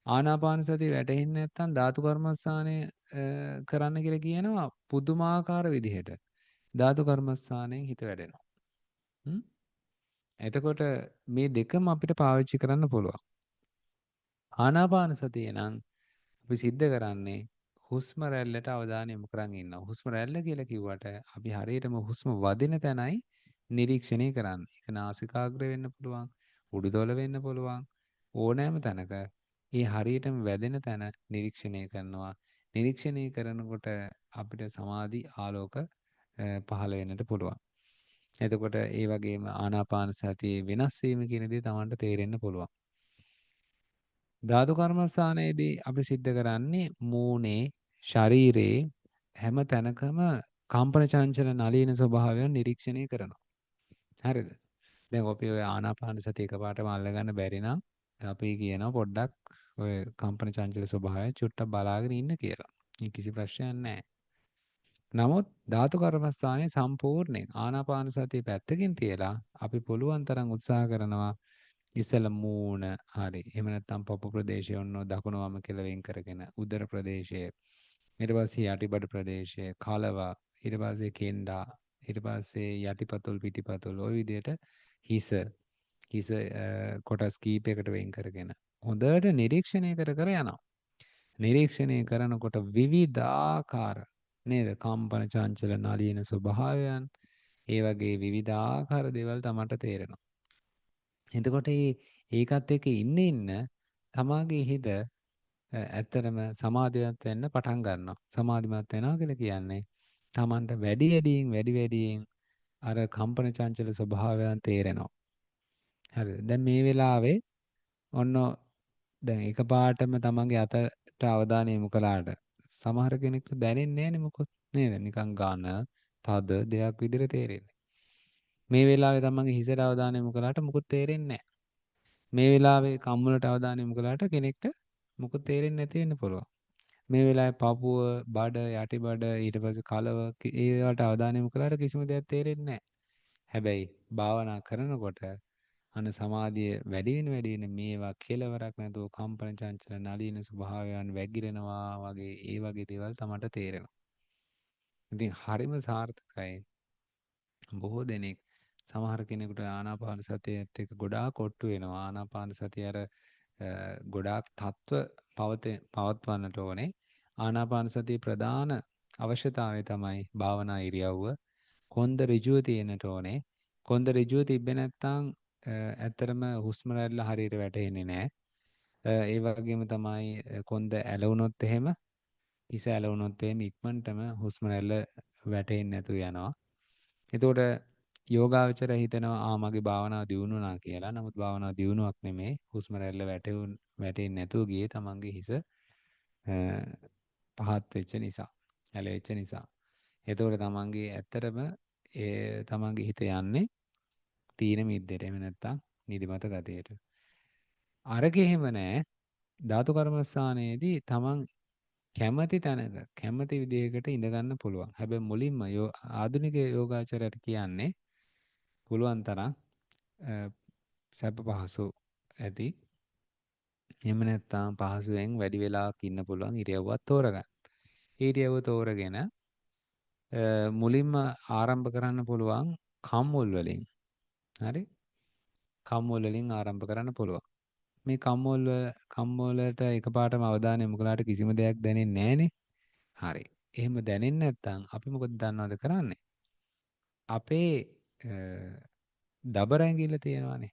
ආනාපාන සතිය වැටහෙන්නේ නැත්නම් ධාතු කර්මස්ථානය කරන්න කියලා කියනවා පුදුමාකාර විදිහට. ධාතු කර්මස්ථානයෙන් හිත වැඩෙනවා. හ්ම්? එතකොට මේ දෙකම අපිට පාවිච්චි කරන්න පුළුවන්. ආනාපාන සතිය නම් අපි සිද්ධ කරන්නේ හුස්ම රැල්ලට අවධානය යොමු කරන් ඉන්නවා. හුස්ම රැල්ල කියලා කිව්වට අපි හරියටම හුස්ම වදින තැනයි නිරීක්ෂණය කරන්නේ. ඒක නාසිකාග්‍රය වෙන්න පුළුවන්, උඩුතොල වෙන්න පුළුවන්. ඕනෑම තැනක ඒ හරියටම වැදෙන තැන නිරීක්ෂණය කරනවා. නිරීක්ෂණය කරනකොට අපිට සමාධි ආලෝක පහළ වෙන්නට පුළුවන්. එතකොට ඒ වගේම ආනාපාන සතියේ වෙනස් වීම කියන දේ Tamanට තේරෙන්න පුළුවන්. ධාතු කර්මස්ථානයේදී අපි සිද්ධ කරන්නේ මූණේ ශරීරයේ හැම තැනකම කම්පන චංචල නලියන ස්වභාවයන් නිරීක්ෂණය කරනවා. හරිද? දැන් අපි ඔය ආනාපාන සතිය එකපාරටම අල්ලගන්න බැරි නම් අපි කියනවා පොඩ්ඩක් ඔය කම්පන චංචල ස්වභාවය චුට්ටක් බලාගෙන ඉන්න කියලා. කිසි ප්‍රශ්නයක් නැහැ. නමුත් ධාතු කර්මස්ථානයේ සම්පූර්ණයෙන් ආනාපාන සතිය පැත්තකින් තියලා අපි පුළුවන් තරම් උත්සාහ කරනවා ඉස්සල මූණ හරි එහෙම නැත්නම් පපු ප්‍රදේශය ඔන්න දකුණු වම කියලා වෙන් කරගෙන උදර ප්‍රදේශය ඊට පස්සේ යටිබඩ ප්‍රදේශය කලවා ඊට පස්සේ කෙන්ඩා ඊට පස්සේ යටිපතුල් පිටිපතුල් ওই විදිහට හිස හිස කොටස් කීපයකට වෙන් කරගෙන හොඳට නිරීක්ෂණය කර කර යනවා. නිරීක්ෂණය කරනකොට විවිධාකාර නේද කම්පන චංචල නලියන ස්වභාවයන් ඒ වගේ විවිධාකාර දේවල් තමන්ට තේරෙනවා. එතකොට ඒකත් එක්ක ඉන්න තමාගේ හිත ඇත්තටම සමාධිමත් වෙන්න පටන් ගන්නවා. සමාධිමත් වෙනවා කියලා කියන්නේ තමන්ට වැඩි වැඩියෙන් අර කම්පන චංචල ස්වභාවයන් තේරෙනවා. හරිද? දැන් මේ වෙලාවේ ඔන්න දැන් එකපාරටම තමන්ගේ අතට අවධානය යොමු කළාට සමහර කෙනෙක්ට දැනෙන්නේ නැහැනේ මොකොත් නේද? නිකන් ඝන, තද දෙයක් විදිහට තේරෙන්නේ. මේ වෙලාවේ තමන්ගේ හිසට අවධානය යොමු කළාට මොකුත් තේරෙන්නේ නැහැ. මේ වෙලාවේ කම්මුලට අවධානය යොමු කළාට කෙනෙක්ට මොකුත් තේරෙන්නේ නැති වෙන්න පුළුවන්. මේ වෙලාවේ පපුව, බඩ, යටිබඩ, ඊට පස්සේ කලව ඒවට අවධානය යොමු කළාට කිසිම දෙයක් තේරෙන්නේ නැහැ. හැබැයි භාවනා කරනකොට අන සමාධිය වැඩි වෙන මේවා කෙලවරක් නැතුව කම්පන චංචල නලියන ස්වභාවයන් වැగిරෙනවා වගේ ඒ වගේ දේවල් තමයි තේරෙනවා. ඉතින් හරිම සාර්ථකයි. බොහෝ දෙනෙක් සමහර කෙනෙකුට ආනාපාන සතියත් එක්ක ගොඩාක් ඔට්ටු වෙනවා. ආනාපාන සතිය අර ගොඩාක් පවත්වන්නට ඕනේ. ආනාපාන සතිය ප්‍රධාන අවශ්‍යතාවය තමයි භාවනා ඉරියව්ව. කොන්ද ඍජුව තියෙන්නට ඕනේ. කොන්ද ඍජුව තිබ්බේ නැත්නම් ඇත්තටම හුස්ම රැල්ල හරියට වැටෙන්නේ නැහැ. ඒ වගේම තමයි කොන්ද ඇලවුනොත් එහෙම හිස ඇලවුනොත් එහෙම ඉක්මනටම හුස්ම රැල්ල වැටෙන්නේ නැතුව යනවා. එතකොට යෝගාවචරය හිතනවා මගේ භාවනාව දියුණුනා කියලා. නමුත් භාවනාව දියුණුවක් නෙමේ. හුස්ම රැල්ල වැටෙන්නේ නැතුව ගියේ තමන්ගේ හිස පහත් වෙච්ච නිසා, ඇලෙච්ච නිසා. එතකොට තමන්ගේ ඇත්තටම තමන්ගේ හිත යන්නේ තීන මිද්දේට. එහෙම නැත්නම් නිදිමත ගතියට. අරක එහෙම නෑ. ධාතු කර්මස්ථානයේදී තමන් කැමති තැනක කැමති විදිහකට ඉඳ ගන්න පුළුවන්. හැබැයි මුලින්ම ආධුනික යෝගාචරයට කියන්නේ පුළුවන් තරම් සැප පහසු ඇති. එහෙම නැත්නම් පහසුවෙන් වැඩි වෙලාවක් ඉන්න පුළුවන් ඉරියව්වක් තෝරගන්න. ඉරියව්ව තෝරගෙන මුලින්ම ආරම්භ කරන්න පුළුවන් කම්මුල් වලින්. හරි? කම්මුල් වලින් ආරම්භ කරන්න පුළුවන්. මේ කම්මුලට එකපාරටම අවධානය යොමු කළාට කිසිම දෙයක් දැනෙන්නේ නැහනේ. හරි. එහෙම දැනෙන්නේ නැත්නම් අපි මොකද දන්නවද කරන්නේ? අපේ දබර ඇඟිල්ල තියෙනවානේ.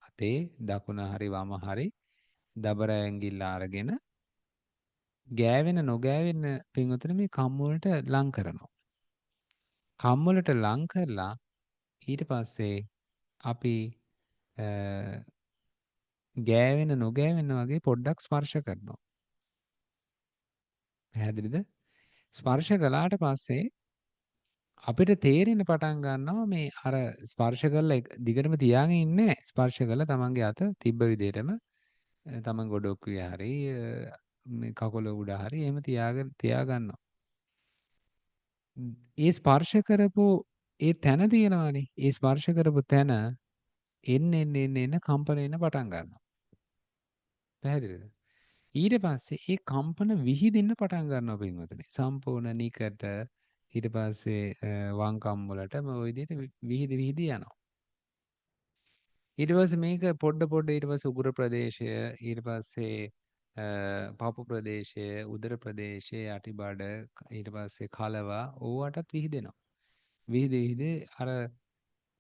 අතේ දකුණ හරි වම හරි දබර ඇඟිල්ල අරගෙන ගෑවෙන නොගෑවෙන පින්වතුනි මේ කම්මුලට ලං කරනවා. කම්මුලට ලං කරලා ඊට පස්සේ අපි ගෑවෙන නොගෑවෙන වගේ පොඩ්ඩක් ස්පර්ශ කරනවා. පැහැදිලිද? ස්පර්ශ කළාට පස්සේ අපිට තේරෙන්න පටන් ගන්නවා මේ අර ස්පර්ශ කරලා දිගටම තියාගෙන ඉන්නේ ස්පර්ශ කරලා තමන්ගේ අත තිබ්බ විදිහටම තමන් ගොඩොක්කුවේ හරි මේ කකුල උඩ හරි එහෙම තියා ගන්නවා. ඒ ස්පර්ශ කරපු ඒ තැන තියෙනවානේ. ඒ ස්පර්ශ කරපු තැන එන්න කම්පන එන්න පටන් ගන්නවා. පැහැදිලිද? ඊට පස්සේ ඒ කම්පන විහිදෙන්න පටන් ගන්නවා පින්වතුනි. සම්පූර්ණ නිකට ඊට පස්සේ වම් කම්වලට ඔය විදිහට විහිදි යනවා. ඊට පස්සේ මේක පොඩ ඊට පස්සේ උගුර ප්‍රදේශය ඊට පස්සේ පපු ප්‍රදේශය උදර ප්‍රදේශය යටිබඩ ඊට පස්සේ කලවා ඕවටත් විහිදෙනවා. විහිදි අර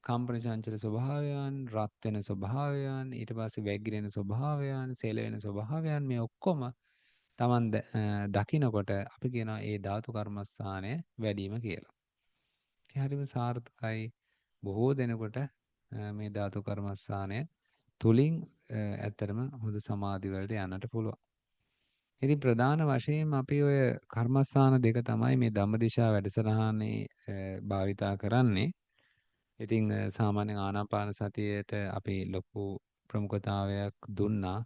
කම්පන චංචල ස්වභාවයන් රත් වෙන ස්වභාවයන් ඊට පස්සේ වැగిරෙන ස්වභාවයන් සෙලවෙන ස්වභාවයන් මේ ඔක්කොම Taman දකිනකොට අපි කියනවා ඒ ධාතු කර්මස්ථානය වැඩිම කියලා. ඒ හරිම සාර්ථකයි බොහෝ දෙනෙකුට මේ ධාතු කර්මස්ථානය තුලින් ඇත්තටම හොඳ සමාධි වලට යන්නට පුළුවන්. ඉතින් ප්‍රධාන වශයෙන් අපි ඔය කර්මස්ථාන දෙක තමයි මේ ධම්මදිශා වැඩසටහනේ භාවිතා කරන්නේ. ඉතින් සාමාන්‍යයෙන් ආනාපාන සතියේට අපි ලොකු ප්‍රමුඛතාවයක් දුන්නා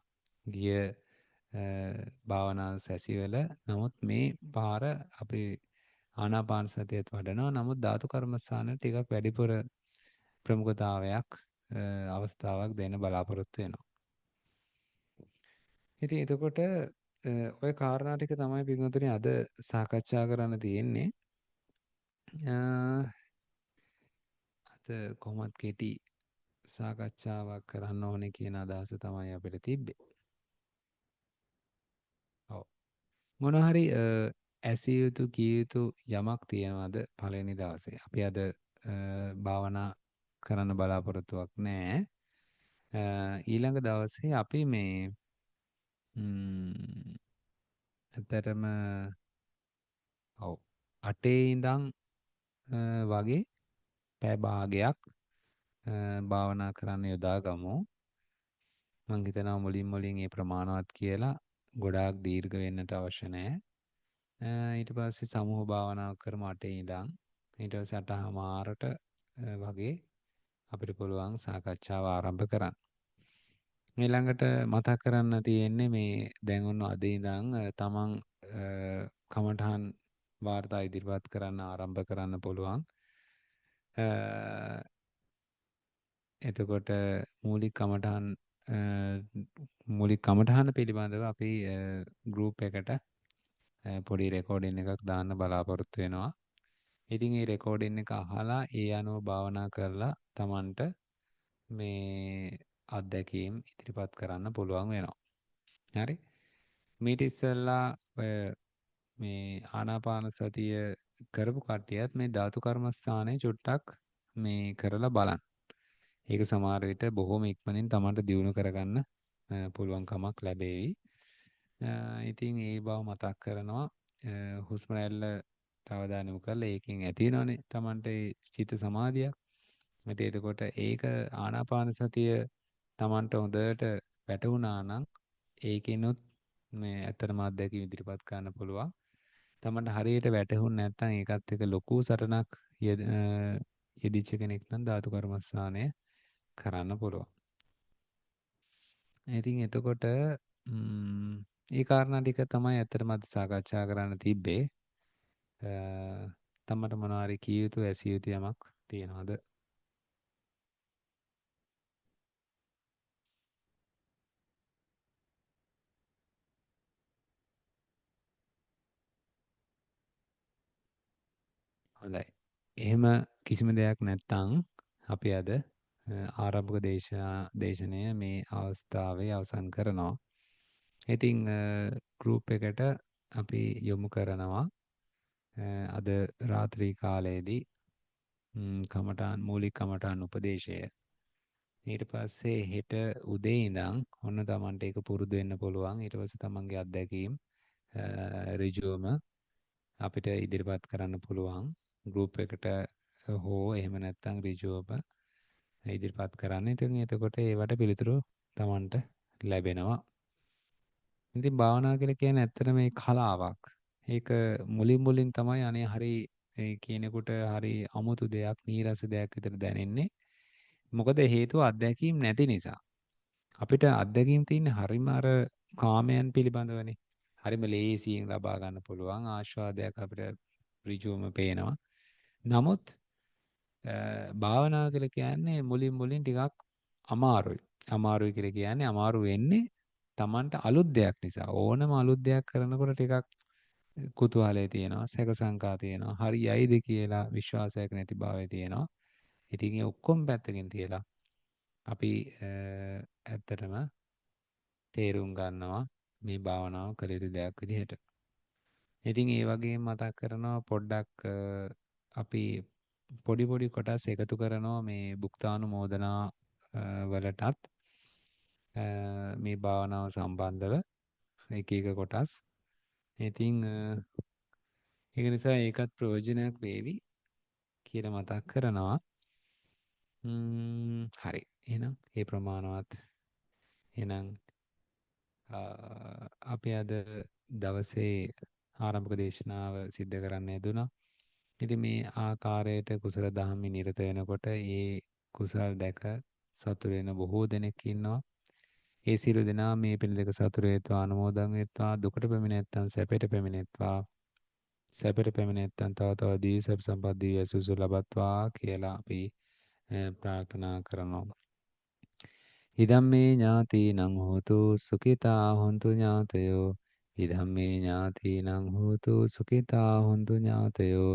ගිය භාවනා සැසිවල. නමුත් මේ පාර අපි ආනාපාන සතියත් වඩනවා. නමුත් ධාතු කර්මස්ථාන ටිකක් වැඩිපුර ප්‍රමුඛතාවයක් අවස්ථාවක් දෙන්න බලාපොරොත්තු වෙනවා. ඉතින් එතකොට ඔය කාරණා ටික තමයි පිටුතුනේ අද සාකච්ඡා කරන්න තියෙන්නේ. අද කොහොමත් කෙටි සාකච්ඡාවක් කරන්න ඕනේ කියන අදහස තමයි අපිට තිබ්බේ. ඔව්. මොන හරි ඇසිය යුතු කිය යුතු යමක් තියෙනවද පළවෙනි දවසේ? අපි අද භාවනා කරන්න බලාපොරොත්තුවක් නැහැ. ඊළඟ දවසේ අපි මේ ඇත්තටම ඔව් 8 ඉඳන් වගේ පැය භාගයක් භාවනා කරන්න යොදාගමු. මං හිතනවා මුලින් මේ ප්‍රමාණවත් කියලා ගොඩාක් දීර්ඝ වෙන්නට අවශ්‍ය නැහැ. ඊට පස්සේ සමූහ භාවනාවක් කරමු 8 ඉඳන්. ඊට පස්සේ 8:00මාරට වගේ අපිට පුළුවන් සාකච්ඡාව ආරම්භ කරන්න. ඊළඟට මතක් කරන්න තියෙන්නේ මේ දැන් ඔන්න අද ඉඳන් තමන් කමඨහන් වාර්තා ඉදිරිපත් කරන්න ආරම්භ කරන්න පුළුවන්. එතකොට මූලික කමඨහන පිළිබඳව අපි ගෲප් එකට පොඩි රෙකෝඩින් එකක් දාන්න බලාපොරොත්තු වෙනවා. ඉතින් ඒ රෙකෝඩින් එක අහලා ඒ අනුව භාවනා කරලා Tamanට මේ අත්දැකීම් ඉදිරිපත් කරන්න පුළුවන් වෙනවා. හරි. මීට ඉස්සෙල්ලා ඔය මේ ආනාපාන සතිය කරපු කට්ටියත් මේ ධාතු කර්මස්ථානයේ චුට්ටක් මේ කරලා බලන්න. ඒක සමහර විට බොහොම ඉක්මනින් Tamanට දියුණු කරගන්න පුළුවන්කමක් ලැබේවි. ඉතින් ඒ බව මතක් කරනවා. හුස්ම රැල්ලට අවධානය යොමු කරලා ඒකෙන් ඇති වෙනවනේ Tamanට ඒ චිත්ත සමාධියක්. ඉතින් එතකොට ඒක ආනාපාන සතිය Tamanට හොඳට වැටුණා නම් ඒකිනුත් මේ ඇත්තටම අත්දැකීම් ඉදිරිපත් කරන්න පුළුවන්. Tamanට හරියට වැටහුන්නේ නැත්නම් ඒකත් එක ලොකු සටනක් යෙදිච්ච කෙනෙක් නම් ධාතු කර්මස්ථානය කරන්න පුළුවන්. ඉතින් එතකොට ඒ කාරණා ටික තමයි ඇත්තටම අද සාකච්ඡා කරන්න තිබ්බේ. තමට මොනවා හරි කිය යුතු ඇසිය යුතු යමක් තියෙනවද? හොඳයි. එහෙම කිසිම දෙයක් නැත්නම් අපි අද ආරම්භක දේශනය මේ අවස්ථාවේ අවසන් කරනවා. ඉතින් ගෲප් එකට අපි යොමු කරනවා අද රාත්‍රී කාලයේදී මූලික කමඨාන් උපදේශය. ඊට පස්සේ හෙට උදේ ඉඳන් ඔන්න Tamanට ඒක පුරුදු වෙන්න පුළුවන්. ඊට පස්සේ Tamanගේ අත්දැකීම් ඍජුවම අපිට ඉදිරිපත් කරන්න පුළුවන්. ගෲප් එකට හෝ එහෙම නැත්නම් ඍජුවම ඉදිරිපත් කරන්න. ඉතින් එතකොට ඒවට පිළිතුරු Tamanට ලැබෙනවා. ඉතින් භාවනා කියලා කියන්නේ ඇත්තට මේ කලාවක්. ඒක මුලින් තමයි අනේ හරි ඒ කියනකොට හරි අමුතු දෙයක්, නීරස දෙයක් විතර දැනෙන්නේ. මොකද හේතුව අත්දැකීම් නැති නිසා. අපිට අත්දැකීම් තියෙන්නේ හරිම අර කාමයන් පිළිබඳවනේ. හරිම ලේසියෙන් ලබා ගන්න පුළුවන් ආස්වාදයක් අපිට ඍජුවම පේනවා. නමුත් භාවනාව කියලා කියන්නේ මුලින් ටිකක් අමාරුයි. අමාරුයි කියලා කියන්නේ අමාරු වෙන්නේ Tamanට අලුත් දෙයක් නිසා. ඕනම අලුත් දෙයක් කරනකොට ටිකක් කුතුහලය තියෙනවා, සැක සංකා තියෙනවා, හරියයිද කියලා විශ්වාසයක් නැති භාවය තියෙනවා. ඉතින් ඒ ඔක්කොම පැත්තකින් තියලා අපි ඇත්තටම තේරුම් ගන්නවා මේ භාවනාව කළ යුතු දෙයක් විදිහට. ඉතින් ඒ වගේම මතක් කරනවා පොඩ්ඩක් අපි පොඩි කොටස් එකතු කරනවා මේ භුක්තානුමෝදනා වලටත් මේ භාවනාව සම්බන්ධව එක කොටස්. ඉතින් ඒක නිසා ඒකත් ප්‍රයෝජනයක් වේවි කියලා මතක් කරනවා. හරි. එහෙනම් ඒ ප්‍රමාණවත් එහෙනම් අපි අද දවසේ ආරම්භක දේශනාව සිද්ධ කරන්න යෙදුණා. ඉතින් මේ ආකාරයට කුසල දහම්මි නිරත වෙනකොට ඒ කුසල් දැක සතුට වෙන බොහෝ දෙනෙක් ඉන්නවා. ඒ සියලු දෙනා මේ පින් දෙක සතුට වේත්වා අනුමෝදන් වෙත්වා දුකට පැමිණ නැත්නම් සැපයට පැමිණෙත්වා සැපයට පැමිණ නැත්නම් තව තව දී සබ් සම්පත් දී යසුසු ලබත්වා කියලා අපි ප්‍රාර්ථනා කරනවා. ඉදම්මේ ඥාතිනං හෝතු සුඛිතා හොන්තු ඥාතයෝ ඉදම්මේ ඥාතිනං හෝතු සුඛිතා හොන්තු ඥාතයෝ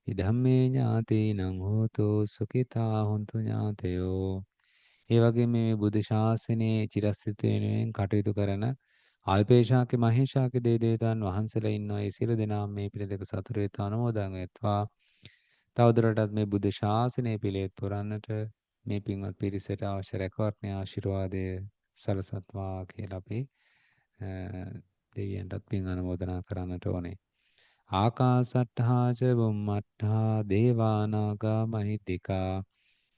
ඉදම්මේ ඥාතිනං හෝතු සුඛිතා හොන්තු ඥාතයෝ. ඒ වගේම මේ බුද්ධ ශාසනයේ චිරස්ථිත වෙනුවෙන් කටයුතු කරන අල්පේශාක්‍ය මහේශාක්‍ය දේවතාවුන් වහන්සේලා ඉන්නවා. ඒ සියලු දෙනා මේ පිළ දෙක සතුට වෙත අනුමෝදන් වෙත්වා. තවදුරටත් මේ බුද්ධ ශාසනය පිළිවෙත් පුරන්නට මේ පින්වත් පිරිසට අවශ්‍ය රැකවරණ ආශිර්වාදය සලසත්වා කියලා අපි දෙවියන්ටත් පින් අනුමෝදනා කරන්නට ඕනේ. ආකාසට්ඨා ච බුම්මට්ඨා දේවානාගා මහිද්దికා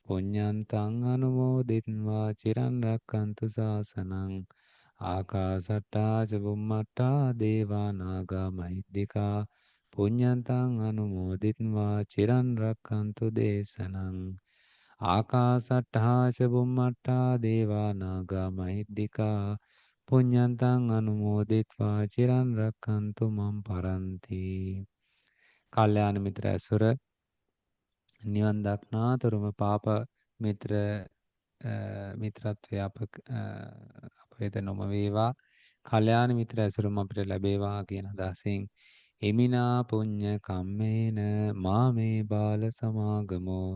පුඤ්ඤන්තං අනුමෝදිත්වා චිරන් රැක්කන්තු ශාසනං ආකාසට්ඨා ච බුම්මට්ඨා දේවානාගා මහිද්దికා පුඤ්ඤන්තං අනුමෝදිත්වා චිරන් රැක්කන්තු දේශනං ආකාසට්ඨා ච බුම්මට්ඨා දේවා නාග මහිද්దికා පුඤ්ඤන්තං අනුමෝදිත්වා චිරන් රැක්කන්තු මම් පරන්ති. කල්යාණ මිත්‍ර ඇසුර නිවන් දක්නාතුරුම පාප මිත්‍ර මිත්‍රත්වය අප වෙත නොම වේවා. කල්යාණ මිත්‍ර ඇසුරම අපිට ලැබේවා කියන අදහසින් එමිනා පුඤ්ඤ කම්මේන මාමේ බාල සමාගමෝ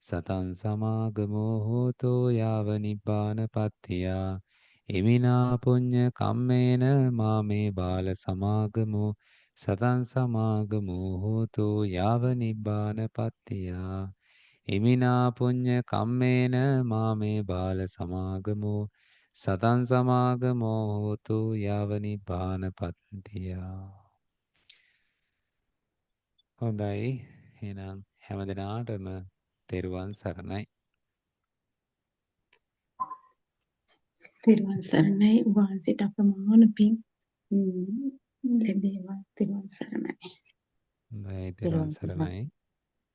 සතං සමාගමෝ හෝතෝ යාව නිබ්බානපත්තියා එමිනා පුඤ්ඤ කම්මේන මාමේ බාල සමාගමෝ සතං සමාගමෝ හෝතෝ යාව නිබ්බානපත්තියා ඉමිනා පුඤ්ඤ කම්මේන මාමේ බාල සමාගමෝ සතං සමාගමෝ හෝතු යාව නිබ්බානපත්තියා. හොඳයි. එහෙනම් හැමදෙනාටම තෙරුවන් සරණයි. තෙරුවන් සරණයි වහන්සේට අප්‍රමාණ පින් ලැබේවා. තෙරුවන් සරණයි. හොඳයි තෙරුවන් සරණයි.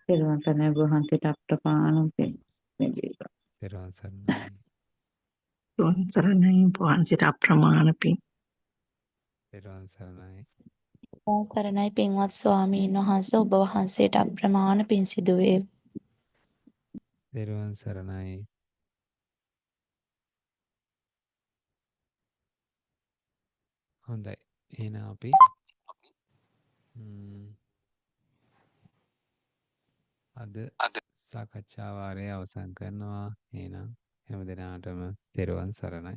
තෙරුවන් සරණයි වහන්සේට අප්‍රමාණ පින් ලැබේවා. තෙරුවන් සරණයි. තෙරුවන් සරණයි වහන්සේට අප්‍රමාණ පින්. තෙරුවන් සරණයි. සරණයි පින්වත් ස්වාමීන් වහන්සේ ඔබ වහන්සේට අප්‍රමාණ පින් සිදු වේ. තෙරුවන් සරණයි. හොඳයි. එහෙනම් අපි අද සාකච්ඡා වාරය අවසන් කරනවා. එහෙනම් හැමදෙනාටම තෙරුවන් සරණයි.